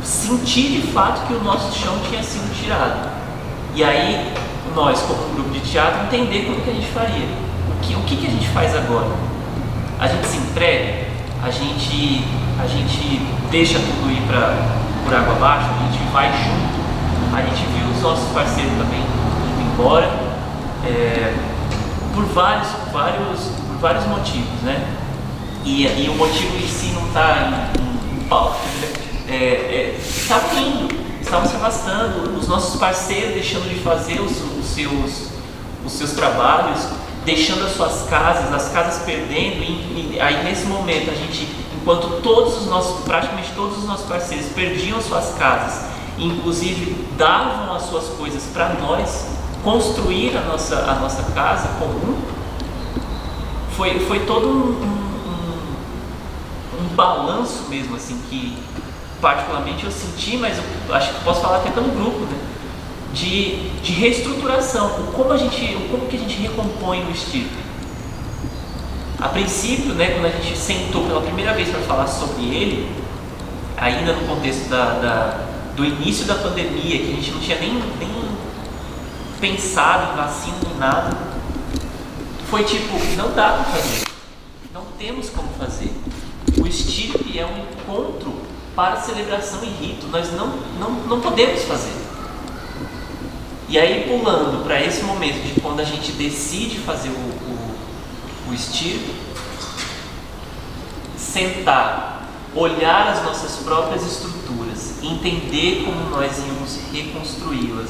sentir de fato que o nosso chão tinha sido tirado. E aí, nós, como um grupo de teatro, entender como que a gente faria. O que a gente faz agora? A gente se entrega? A gente deixa tudo ir por água abaixo? A gente vai junto? A gente viu os nossos parceiros também indo embora, por vários motivos, né? E o motivo em si não está em pauta. Estavam indo, estavam se afastando, os nossos parceiros deixando de fazer os seus trabalhos, deixando as suas casas, as casas perdendo, e aí nesse momento a gente, enquanto praticamente todos os nossos parceiros perdiam as suas casas, inclusive davam as suas coisas para nós construir a nossa casa comum, foi todo um balanço mesmo, assim, que particularmente eu senti, mas eu acho que posso falar até pelo grupo, né? De reestruturação, como que a gente recompõe o STIRP. A princípio, né, quando a gente sentou pela primeira vez para falar sobre ele, ainda no contexto do início da pandemia, que a gente não tinha nem pensado em vacina nem nada, foi tipo, não dá para fazer, não temos como fazer. O STIRP é um encontro para celebração e rito, nós não podemos fazer. E aí, pulando para esse momento de quando a gente decide fazer o STIRP, sentar, olhar as nossas próprias estruturas, entender como nós íamos reconstruí-las,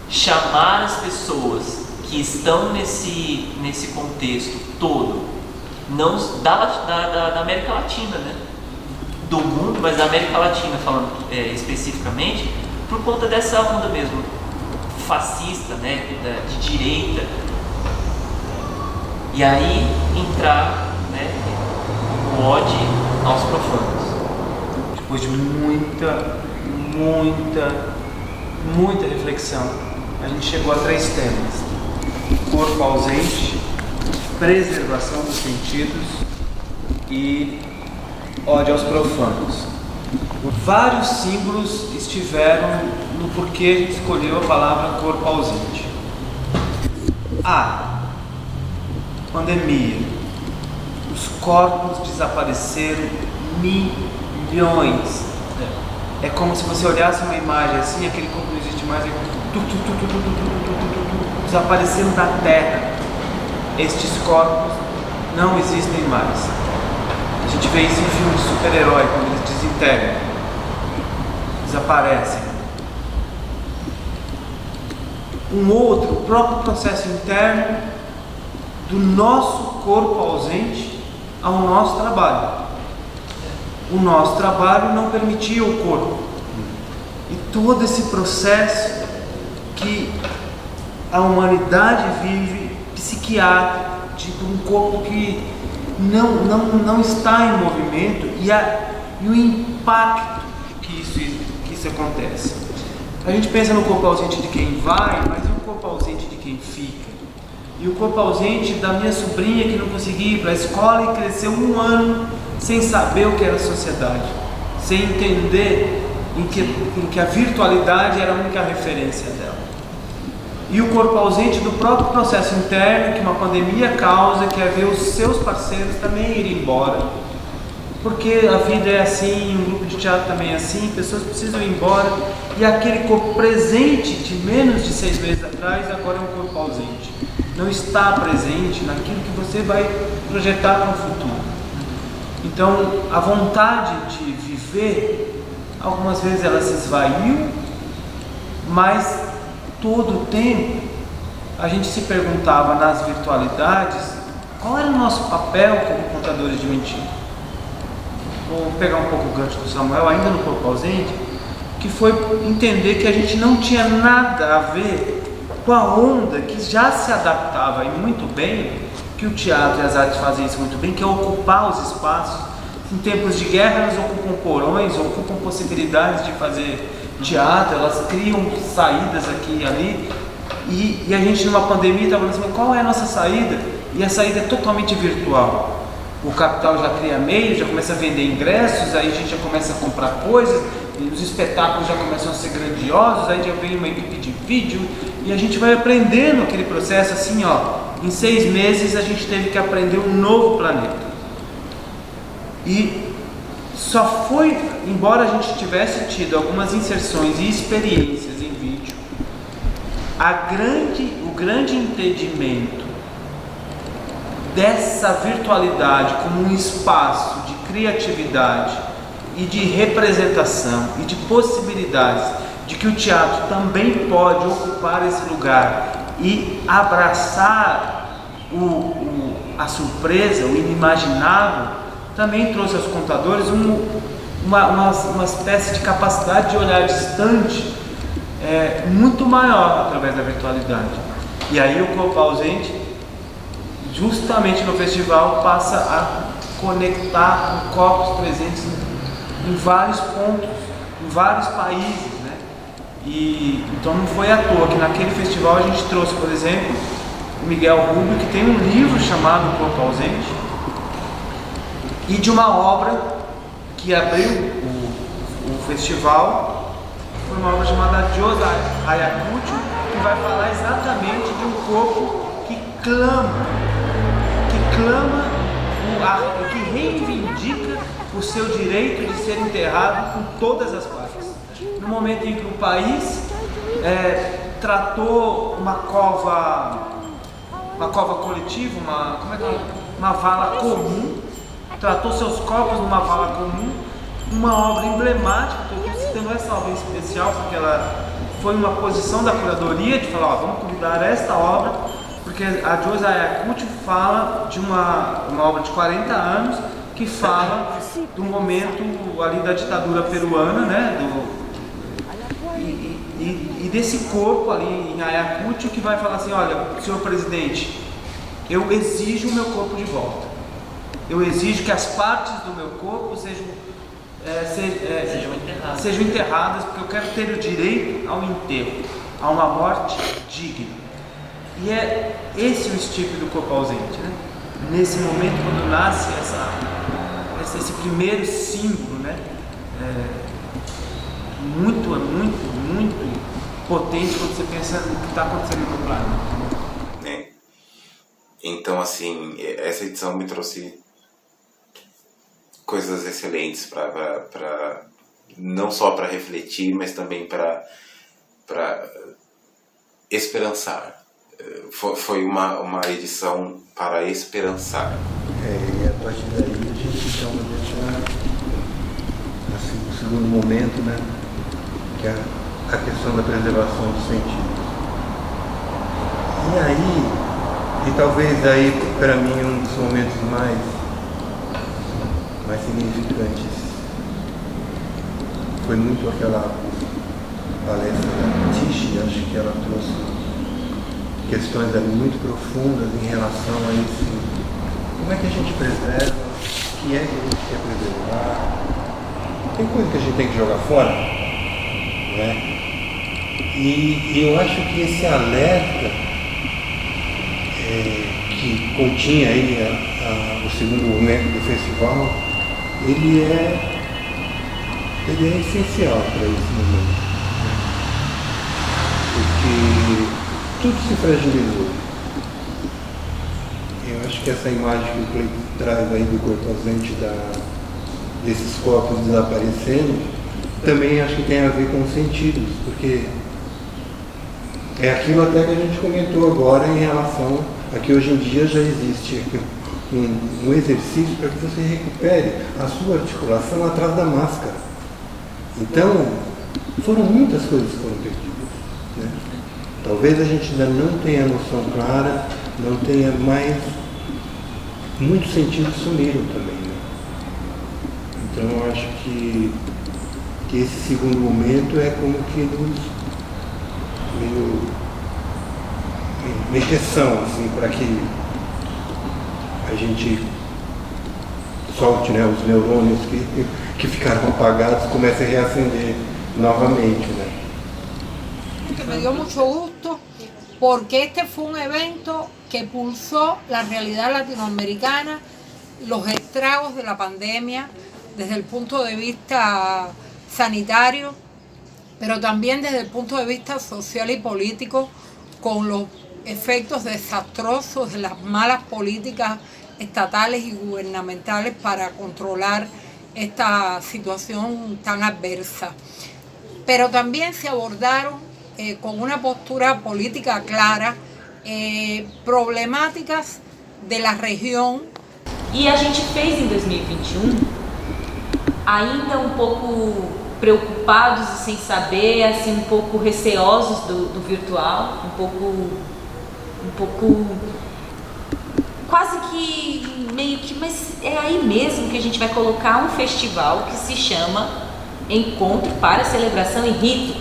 chamar as pessoas que estão nesse contexto todo, não da América Latina, né? Do mundo, mas da América Latina, falando especificamente, por conta dessa onda mesmo fascista, né, de direita. E aí entrar, né, o ódio aos profanos. Depois de muita reflexão, a gente chegou a 3 temas: corpo ausente, preservação dos sentidos e ódio aos profanos. Vários símbolos estiveram no porquê a gente escolheu a palavra corpo ausente. Pandemia. Os corpos desapareceram, milhões. É como se você olhasse uma imagem assim, aquele corpo não existe mais, desapareceram da terra. Estes corpos não existem mais. A gente vê isso em filmes de super-herói, quando eles desintegram, desaparecem. O próprio processo interno do nosso corpo ausente ao nosso trabalho. O nosso trabalho não permitia o corpo. E todo esse processo que a humanidade vive, psiquiátrico, tipo um corpo que não está em movimento, e o impacto que isso acontece. A gente pensa no corpo ausente de quem vai, mas e o corpo ausente de quem fica? E o corpo ausente da minha sobrinha que não conseguia ir para a escola e cresceu 1 ano sem saber o que era sociedade, sem entender em que a virtualidade era a única referência dela. E o corpo ausente do próprio processo interno que uma pandemia causa, que é ver os seus parceiros também ir embora. Porque a vida é assim, um grupo de teatro também é assim, pessoas precisam ir embora, e aquele corpo presente de menos de 6 meses atrás agora é um corpo ausente. Não está presente naquilo que você vai projetar para o futuro. Então, a vontade de viver, algumas vezes ela se esvaiu, mas todo o tempo a gente se perguntava nas virtualidades qual era o nosso papel como contadores de mentira. Vou pegar um pouco o gancho do Samuel, ainda no corpo ausente, que foi entender que a gente não tinha nada a ver com a onda que já se adaptava e muito bem, que o teatro e as artes fazem isso muito bem, que é ocupar os espaços. Em tempos de guerra elas ocupam porões, ocupam possibilidades de fazer teatro, elas criam saídas aqui e ali, e a gente numa pandemia estava falando assim, qual é a nossa saída? e a saída é totalmente virtual. O capital já cria meios, já começa a vender ingressos, aí a gente já começa a comprar coisas, e os espetáculos já começam a ser grandiosos, aí já vem uma equipe de vídeo, e a gente vai aprendendo aquele processo assim, em 6 meses a gente teve que aprender um novo planeta. E só foi, embora a gente tivesse tido algumas inserções e experiências em vídeo, o grande entendimento dessa virtualidade como um espaço de criatividade e de representação e de possibilidades de que o teatro também pode ocupar esse lugar e abraçar a surpresa, o inimaginável, também trouxe aos contadores uma espécie de capacidade de olhar distante muito maior através da virtualidade. E aí o corpo ausente, justamente no festival, passa a conectar com corpos presentes em vários pontos, em vários países, né? E então não foi à toa que naquele festival a gente trouxe, por exemplo, o Miguel Rubio, que tem um livro chamado Corpo Ausente, e de uma obra que abriu o festival, foi uma obra chamada Jose Ayacucho, que vai falar exatamente de um corpo que que reivindica o seu direito de ser enterrado com todas as partes. No momento em que o país tratou uma cova coletiva, uma vala comum, tratou seus corpos numa vala comum, uma obra emblemática. Estou citando essa obra em especial porque ela foi uma posição da curadoria de falar, vamos convidar esta obra, porque a Jose Ayacucho fala de uma obra de 40 anos que fala do momento ali da ditadura peruana, né, e desse corpo ali em Ayacucho que vai falar assim, olha, senhor presidente, eu exijo o meu corpo de volta. Eu exijo que as partes do meu corpo sejam enterradas, porque eu quero ter o direito ao enterro, a uma morte digna. E é esse o estípio do corpo ausente, né? Nesse momento, quando nasce esse primeiro símbolo, né? Muito potente quando você pensa no que está acontecendo no planeta. Então, assim, essa edição me trouxe coisas excelentes para não só para refletir, mas também para esperançar. Foi uma edição para esperançar. E a partir daí a gente então deixa assim, o segundo momento, né, que é a questão da preservação dos sentidos. E aí, e talvez aí para mim um dos momentos mais significantes foi muito aquela palestra da Tishi. Acho que ela trouxe questões ali muito profundas em relação a esse, como é que a gente preserva, o que é que a gente quer preservar. Tem coisa que a gente tem que jogar fora, né? E eu acho que esse alerta que continha aí o segundo momento do festival, ele é essencial para esse momento, porque tudo se fragilizou. Eu acho que essa imagem que o Cleiton traz aí do corpo ausente, desses corpos desaparecendo, também acho que tem a ver com os sentidos, porque é aquilo até que a gente comentou agora em relação a que hoje em dia já existe um exercício para que você recupere a sua articulação atrás da máscara. Então, foram muitas coisas que foram perdidas, né? Talvez a gente ainda não tenha noção clara, não tenha mais. Muitos sentidos sumiram também, né? Então, eu acho que esse segundo momento é como que uma injeção, assim, para que a gente solte, né, os neurônios que ficaram apagados, comecem a reacender novamente, né? Que me dio mucho gusto porque este fue un evento que pulsó la realidad latinoamericana, los estragos de la pandemia desde el punto de vista sanitario, pero también desde el punto de vista social y político, con los efectos desastrosos de las malas políticas estatales y gubernamentales para controlar esta situación tan adversa. Pero también se abordaron con una postura política clara problemáticas de la região. E a gente fez em 2021, ainda um pouco preocupados e sem saber, assim, um pouco receosos do virtual, um pouco quase que meio que, mas é aí mesmo que a gente vai colocar um festival que se chama Encontro para Celebração e Rito.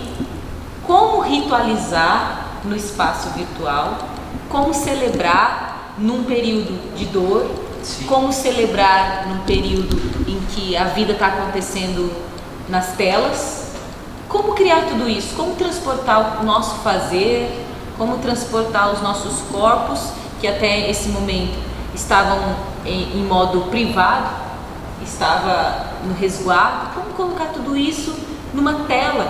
Como ritualizar no espaço virtual, como celebrar num período de dor, como celebrar num período em que a vida está acontecendo nas telas, como criar tudo isso, como transportar o nosso fazer, como transportar os nossos corpos, que até esse momento estavam em modo privado, estava no resguardo, como colocar tudo isso numa tela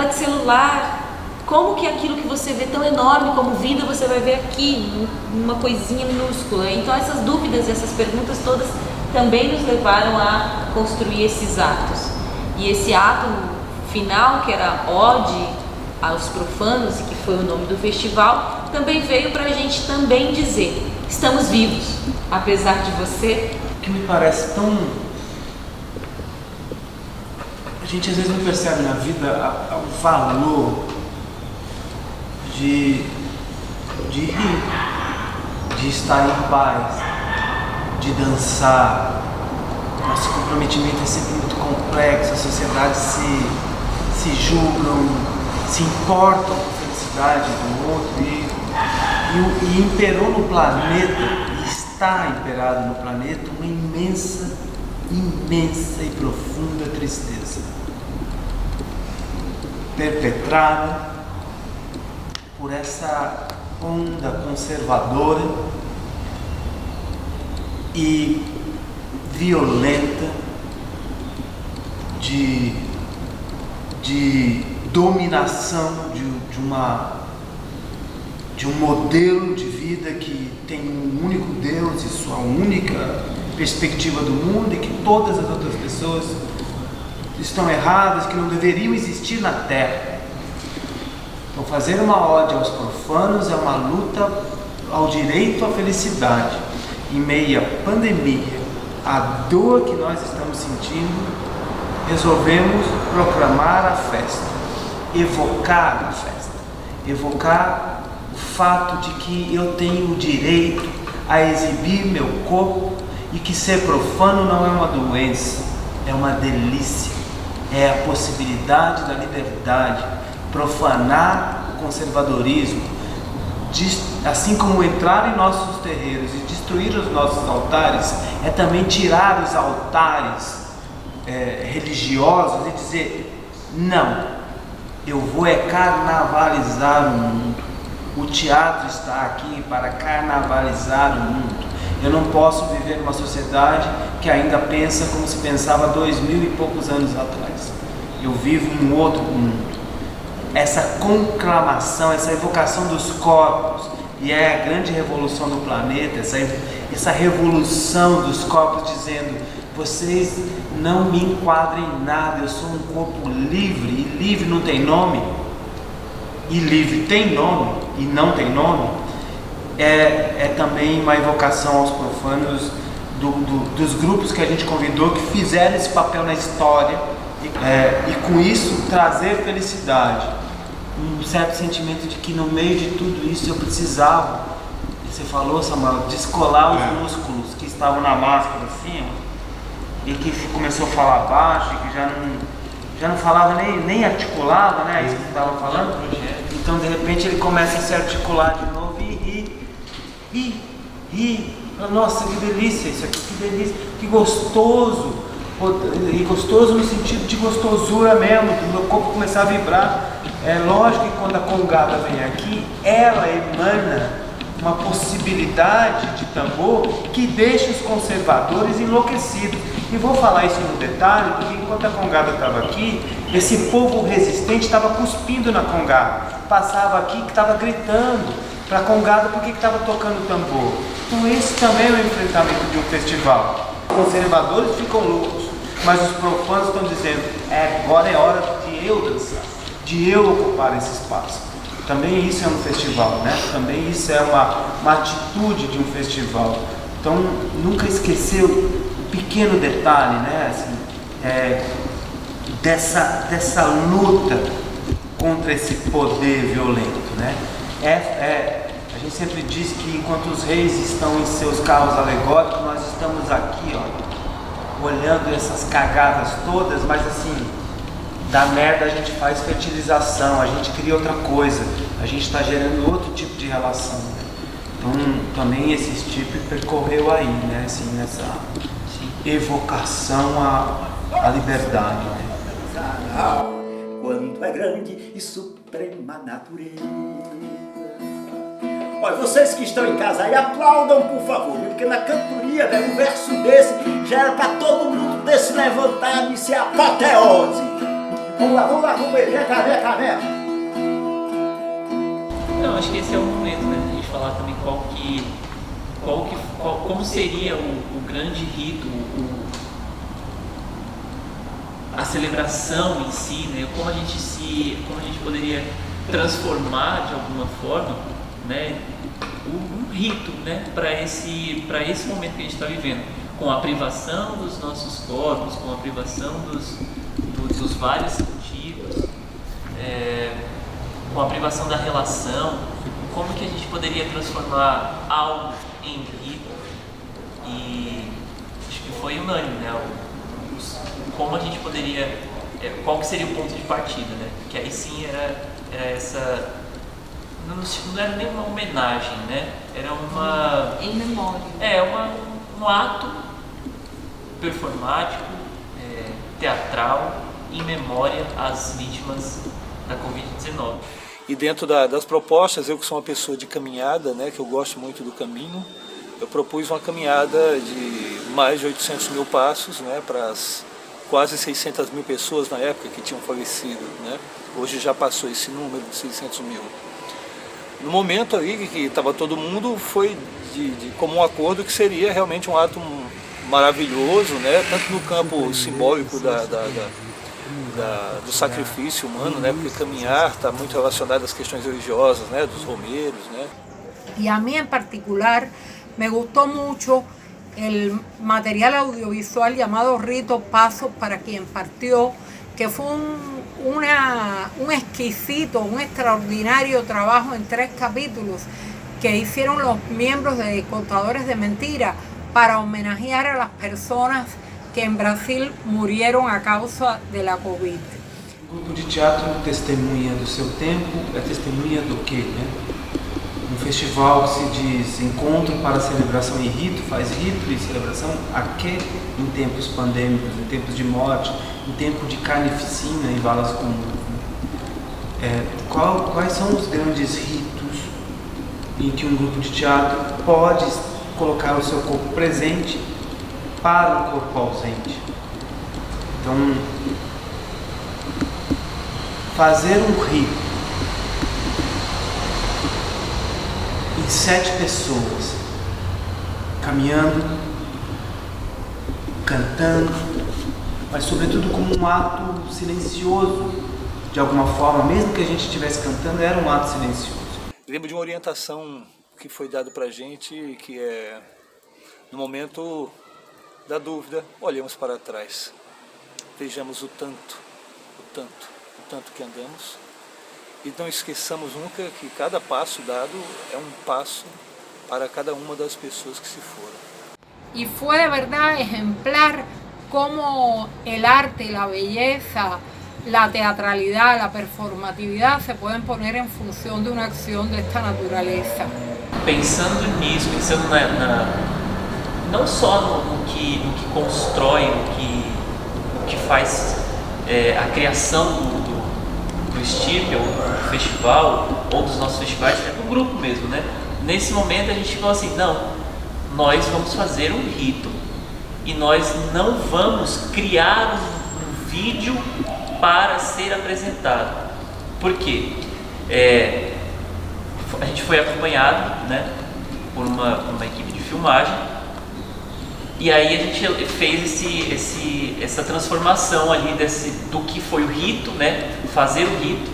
de celular, como que aquilo que você vê tão enorme como vida, você vai ver aqui, uma coisinha minúscula. Então essas dúvidas, essas perguntas todas também nos levaram a construir esses atos. E esse ato final, que era Ode aos Profanos, e que foi o nome do festival, também veio para a gente também dizer, estamos vivos, apesar de você. O que me parece tão... A gente às vezes não percebe na vida o valor de rir, de estar em paz, de dançar. Nosso comprometimento é sempre muito complexo, as sociedades se julgam, se importam com a felicidade do outro e imperou no planeta, e está imperado no planeta, uma imensa e profunda tristeza, perpetrada por essa onda conservadora e violenta de dominação de um modelo de vida que tem um único Deus e sua única perspectiva do mundo, e que todas as outras pessoas estão erradas, que não deveriam existir na Terra. Então fazer uma ode aos profanos é uma luta ao direito à felicidade. Em meio à pandemia, a dor que nós estamos sentindo, resolvemos proclamar a festa, evocar a festa, evocar o fato de que eu tenho o direito a exibir meu corpo, e que ser profano não é uma doença, é uma delícia, é a possibilidade da liberdade. Profanar o conservadorismo, assim como entrar em nossos terreiros e destruir os nossos altares, é também tirar os altares religiosos e dizer, não, eu vou carnavalizar o mundo. O teatro está aqui para carnavalizar o mundo. Eu não posso viver numa sociedade que ainda pensa como se pensava 2000 e poucos anos atrás. Eu vivo em um outro mundo. Essa conclamação, essa evocação dos corpos, e é a grande revolução do planeta, essa revolução dos corpos dizendo, vocês não me enquadrem em nada, eu sou um corpo livre, e livre não tem nome, e livre tem nome, e não tem nome, é também uma evocação aos profanos dos grupos que a gente convidou, que fizeram esse papel na história, e com isso trazer felicidade, um certo sentimento de que no meio de tudo isso eu precisava, você falou, Samuel, descolar os músculos que estavam na máscara assim, e que começou a falar baixo, e que já não falava nem articulava, né, isso que você estava falando. Então de repente ele começa a se articular de novo e ri. Nossa, que delícia isso aqui, que delícia, que gostoso. E gostoso no sentido de gostosura mesmo, do meu corpo começar a vibrar. É lógico que quando a congada vem aqui, ela emana uma possibilidade de tambor que deixa os conservadores enlouquecidos. E vou falar isso no detalhe, porque enquanto a congada estava aqui, esse povo resistente estava cuspindo na congada. Passava aqui que estava gritando para a congada porque estava tocando tambor. Então esse também é o enfrentamento de um festival. Os conservadores ficam loucos, mas os profanos estão dizendo, agora é hora de eu dançar, de eu ocupar esse espaço. Também isso é um festival, né? Também isso é uma atitude de um festival. Então, nunca esquecer o pequeno detalhe, né? Assim, dessa luta contra esse poder violento, né? A gente sempre diz que enquanto os reis estão em seus carros alegóricos, nós estamos aqui, ó, olhando essas cagadas todas, mas assim, da merda a gente faz fertilização, a gente cria outra coisa, a gente está gerando outro tipo de relação. Então também esse tipo percorreu aí, né? Assim, nessa evocação à liberdade. Né? Quanto é grande e suprema a natureza. Olha, vocês que estão em casa aí, aplaudam por favor, porque na cantoria, né, um verso desse já era para todo mundo ter se levantado e ser apoteose. Vamos lá, vamos ver, caneca. Não, acho que esse é o momento, né, a gente falar também como seria o grande rito, a celebração em si, né, como a gente poderia transformar de alguma forma, né, um rito, né, para esse momento que a gente está vivendo, com a privação dos nossos corpos, com a privação dos vários sentidos, com a privação da relação, como que a gente poderia transformar algo em rito. E acho que foi unânime, né, como a gente poderia, qual que seria o ponto de partida, né, que aí sim era essa, não era nem uma homenagem, né, era uma... Em memória. Um ato performático, teatral, em memória às vítimas da Covid-19. E dentro das propostas, eu que sou uma pessoa de caminhada, né, que eu gosto muito do caminho, eu propus uma caminhada de mais de 800 mil passos, né, para as quase 600 mil pessoas na época que tinham falecido, né? Hoje já passou esse número de 600 mil. No momento aí que estava todo mundo, foi de comum acordo que seria realmente um ato maravilhoso, né? Tanto no campo simbólico do sacrifício humano, né? Porque caminhar está muito relacionado às questões religiosas, né? Dos romeiros, né? Y a mí en particular me gustó mucho el material audiovisual llamado Rito Pasos para quien partió, que fue un exquisito, un extraordinario trabajo en 3 capítulos que hicieron los miembros de Contadores de Mentira para homenajear a las personas que en Brasil murieron a causa de la COVID. O grupo de teatro testemunha do seu tempo, é testemunha do quê, né? Um festival que se diz encontro para celebração e rito, faz rito e celebração aqui em tempos pandêmicos, em tempos de morte, em tempo de carnificina e valas comuns. Quais são os grandes ritos em que um grupo de teatro pode colocar o seu corpo presente para um corpo ausente? Então, fazer um rito em 7 pessoas, caminhando, cantando, mas sobretudo como um ato silencioso, de alguma forma, mesmo que a gente estivesse cantando, era um ato silencioso. Lembro de uma orientação que foi dada para a gente, que é, no momento da dúvida, olhemos para trás, vejamos o tanto que andamos, e não esqueçamos nunca que cada passo dado é um passo para cada uma das pessoas que se foram. Y fue de verdad ejemplar cómo el arte, la belleza, la teatralidad, la performatividad se pueden poner en función de una acción de esta naturaleza. Pensando nisso, pensando não só no que constrói, no que faz a criação do STIRP, ou do festival, ou dos nossos festivais, do grupo mesmo, né? Nesse momento a gente falou assim, não, nós vamos fazer um rito e nós não vamos criar um vídeo para ser apresentado. Por quê? A gente foi acompanhado, né, por uma equipe de filmagem, e aí a gente fez essa transformação ali do que foi o rito, né, fazer o rito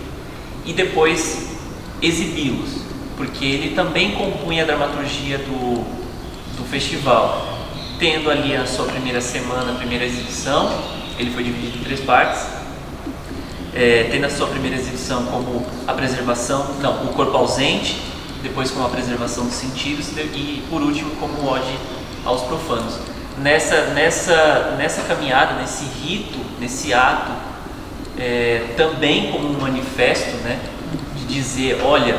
e depois exibi-los, porque ele também compunha a dramaturgia do festival, tendo ali a sua primeira semana, a primeira exibição. Ele foi dividido em 3 partes, tendo a sua primeira exibição como o corpo ausente, depois como a preservação dos sentidos e por último como ode aos profanos. Nessa caminhada, nesse rito, nesse ato, também como um manifesto, né, de dizer, olha,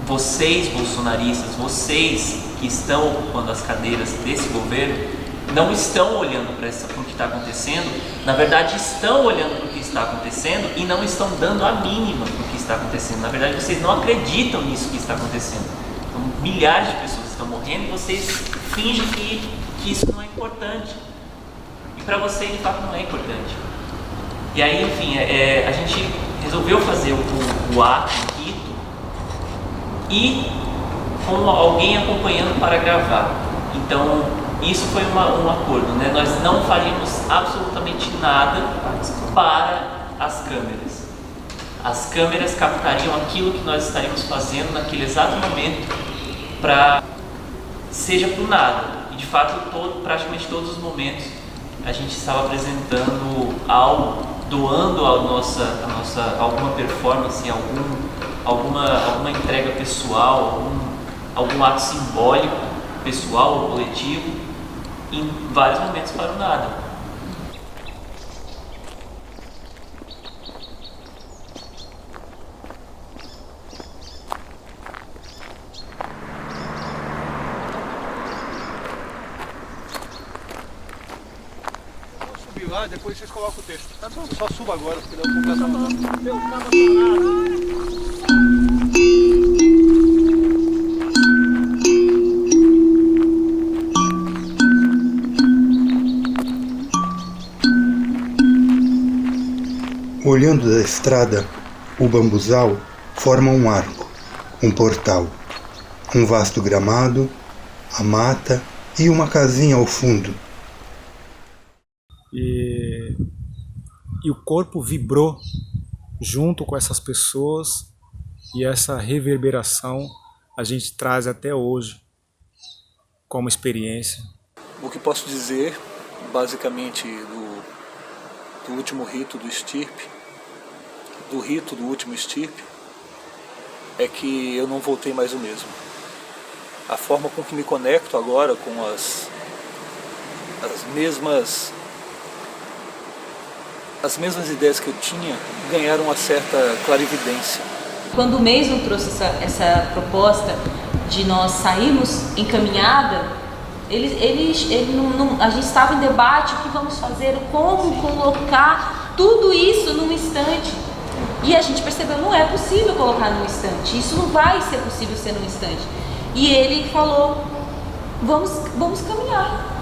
vocês bolsonaristas, vocês que estão ocupando as cadeiras desse governo, não estão olhando para o que está acontecendo, na verdade estão olhando para o que está acontecendo e não estão dando a mínima para o que está acontecendo. Na verdade vocês não acreditam nisso que está acontecendo. Então, milhares de pessoas estão morrendo e vocês fingem que isso não é importante. E para vocês de fato não é importante. E aí, enfim, a gente resolveu fazer o ato, o rito, e com alguém acompanhando para gravar. Então, isso foi um acordo, né? Nós não faríamos absolutamente nada para as câmeras. As câmeras captariam aquilo que nós estaríamos fazendo naquele exato momento, seja por nada. E de fato, praticamente todos os momentos a gente estava apresentando algo, doando alguma performance, alguma entrega pessoal, algum ato simbólico, pessoal ou coletivo, em vários momentos para o nada. Subir lá, depois vocês colocam o texto. Tá bom, só suba agora, porque dá um pouco. Meu camarada. Olhando da estrada, o bambuzal forma um arco, um portal, um vasto gramado, a mata e uma casinha ao fundo. E o corpo vibrou junto com essas pessoas, e essa reverberação a gente traz até hoje como experiência. O que posso dizer, basicamente, do último rito do estirpe, do rito do último estirpe, é que eu não voltei mais o mesmo. A forma com que me conecto agora com as mesmas ideias que eu tinha ganharam uma certa clarividência. Quando o Mason trouxe essa proposta de nós sairmos em caminhada, a gente estava em debate o que vamos fazer, como colocar tudo isso num instante. E a gente percebeu, não é possível colocar num instante, isso não vai ser possível ser num instante. E ele falou, vamos caminhar.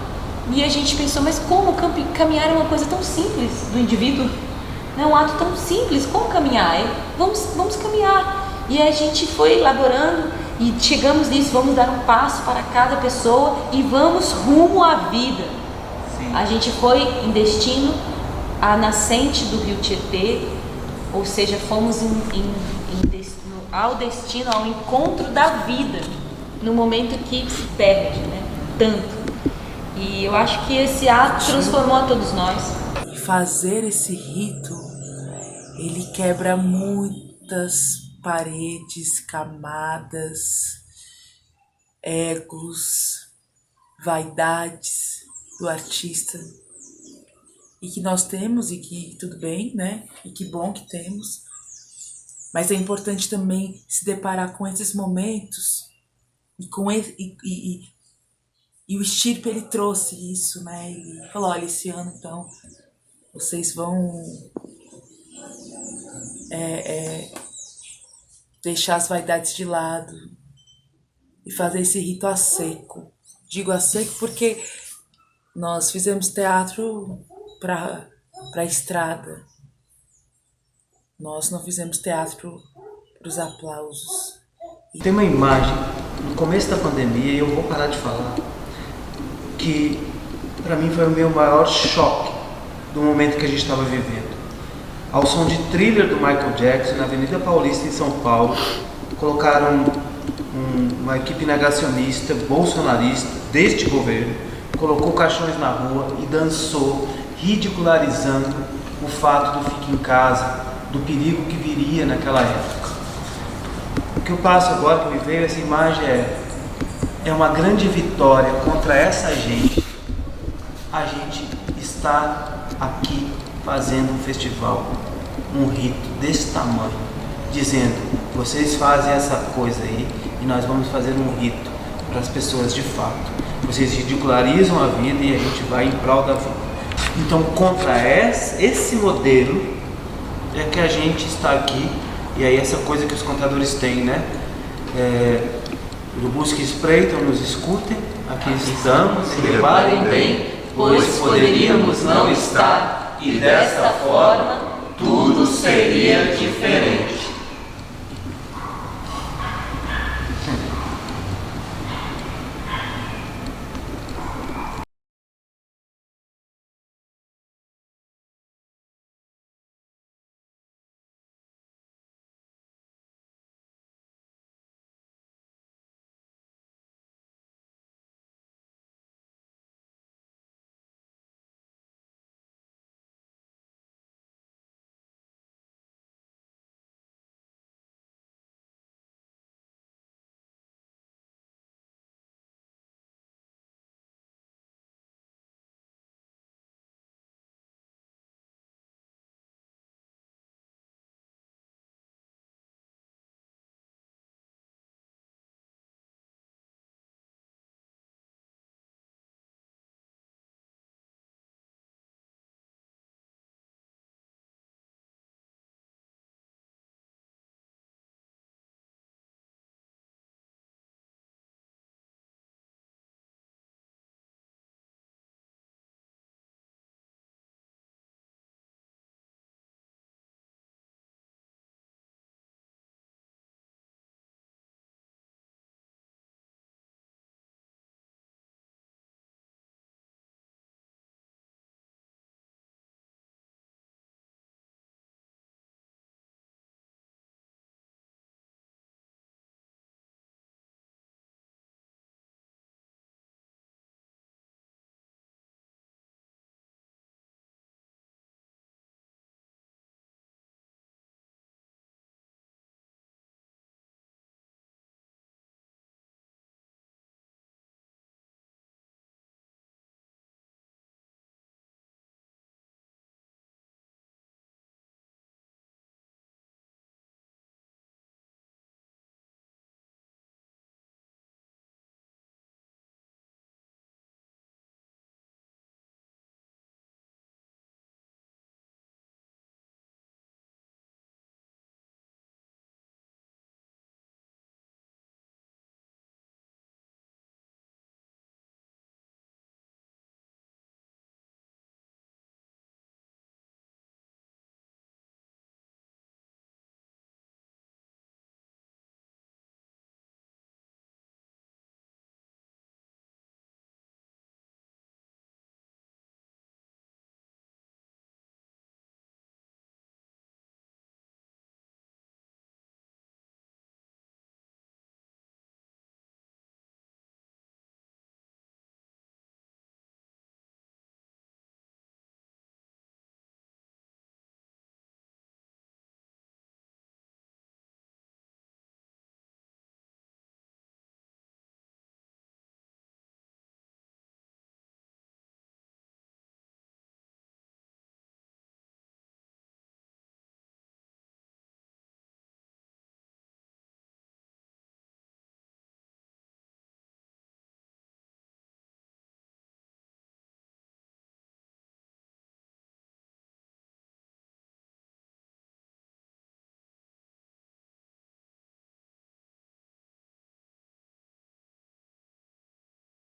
E a gente pensou, mas como caminhar é uma coisa tão simples do indivíduo? É um ato tão simples, como caminhar? Vamos caminhar. E a gente foi elaborando e chegamos nisso, vamos dar um passo para cada pessoa e vamos rumo à vida. Sim. A gente foi em destino à nascente do Rio Tietê, ou seja, fomos ao destino, ao encontro da vida, no momento que se perde, né? Tanto. E eu acho que esse ato transformou a todos nós. Fazer esse rito, ele quebra muitas paredes, camadas, egos, vaidades do artista. E que nós temos, e que tudo bem, né? E que bom que temos. Mas é importante também se deparar com esses momentos e o estirpe, ele trouxe isso, né? Ele falou, olha, esse ano, então, vocês vão deixar as vaidades de lado, e fazer esse rito a seco. Digo a seco porque nós fizemos teatro para a estrada. Nós não fizemos teatro para os aplausos. Tem uma imagem, no começo da pandemia, e eu vou parar de falar, que para mim foi o meu maior choque do momento que a gente estava vivendo. Ao som de Thriller do Michael Jackson, na Avenida Paulista, em São Paulo, colocaram uma equipe negacionista, bolsonarista, deste governo, colocou caixões na rua e dançou, ridicularizando o fato do fique em casa, do perigo que viria naquela época. O que eu passo agora, que me veio essa imagem, é uma grande vitória contra essa gente. A gente está aqui fazendo um festival, um rito desse tamanho, dizendo, vocês fazem essa coisa aí e nós vamos fazer um rito para as pessoas de fato. Vocês ridicularizam a vida e a gente vai em prol da vida. Então, contra esse modelo é que a gente está aqui. E aí essa coisa que os contadores têm, né? Urubus que espreitam, nos escutem, aqui estamos, e reparem bem, pois poderíamos não estar, e desta forma tudo seria diferente.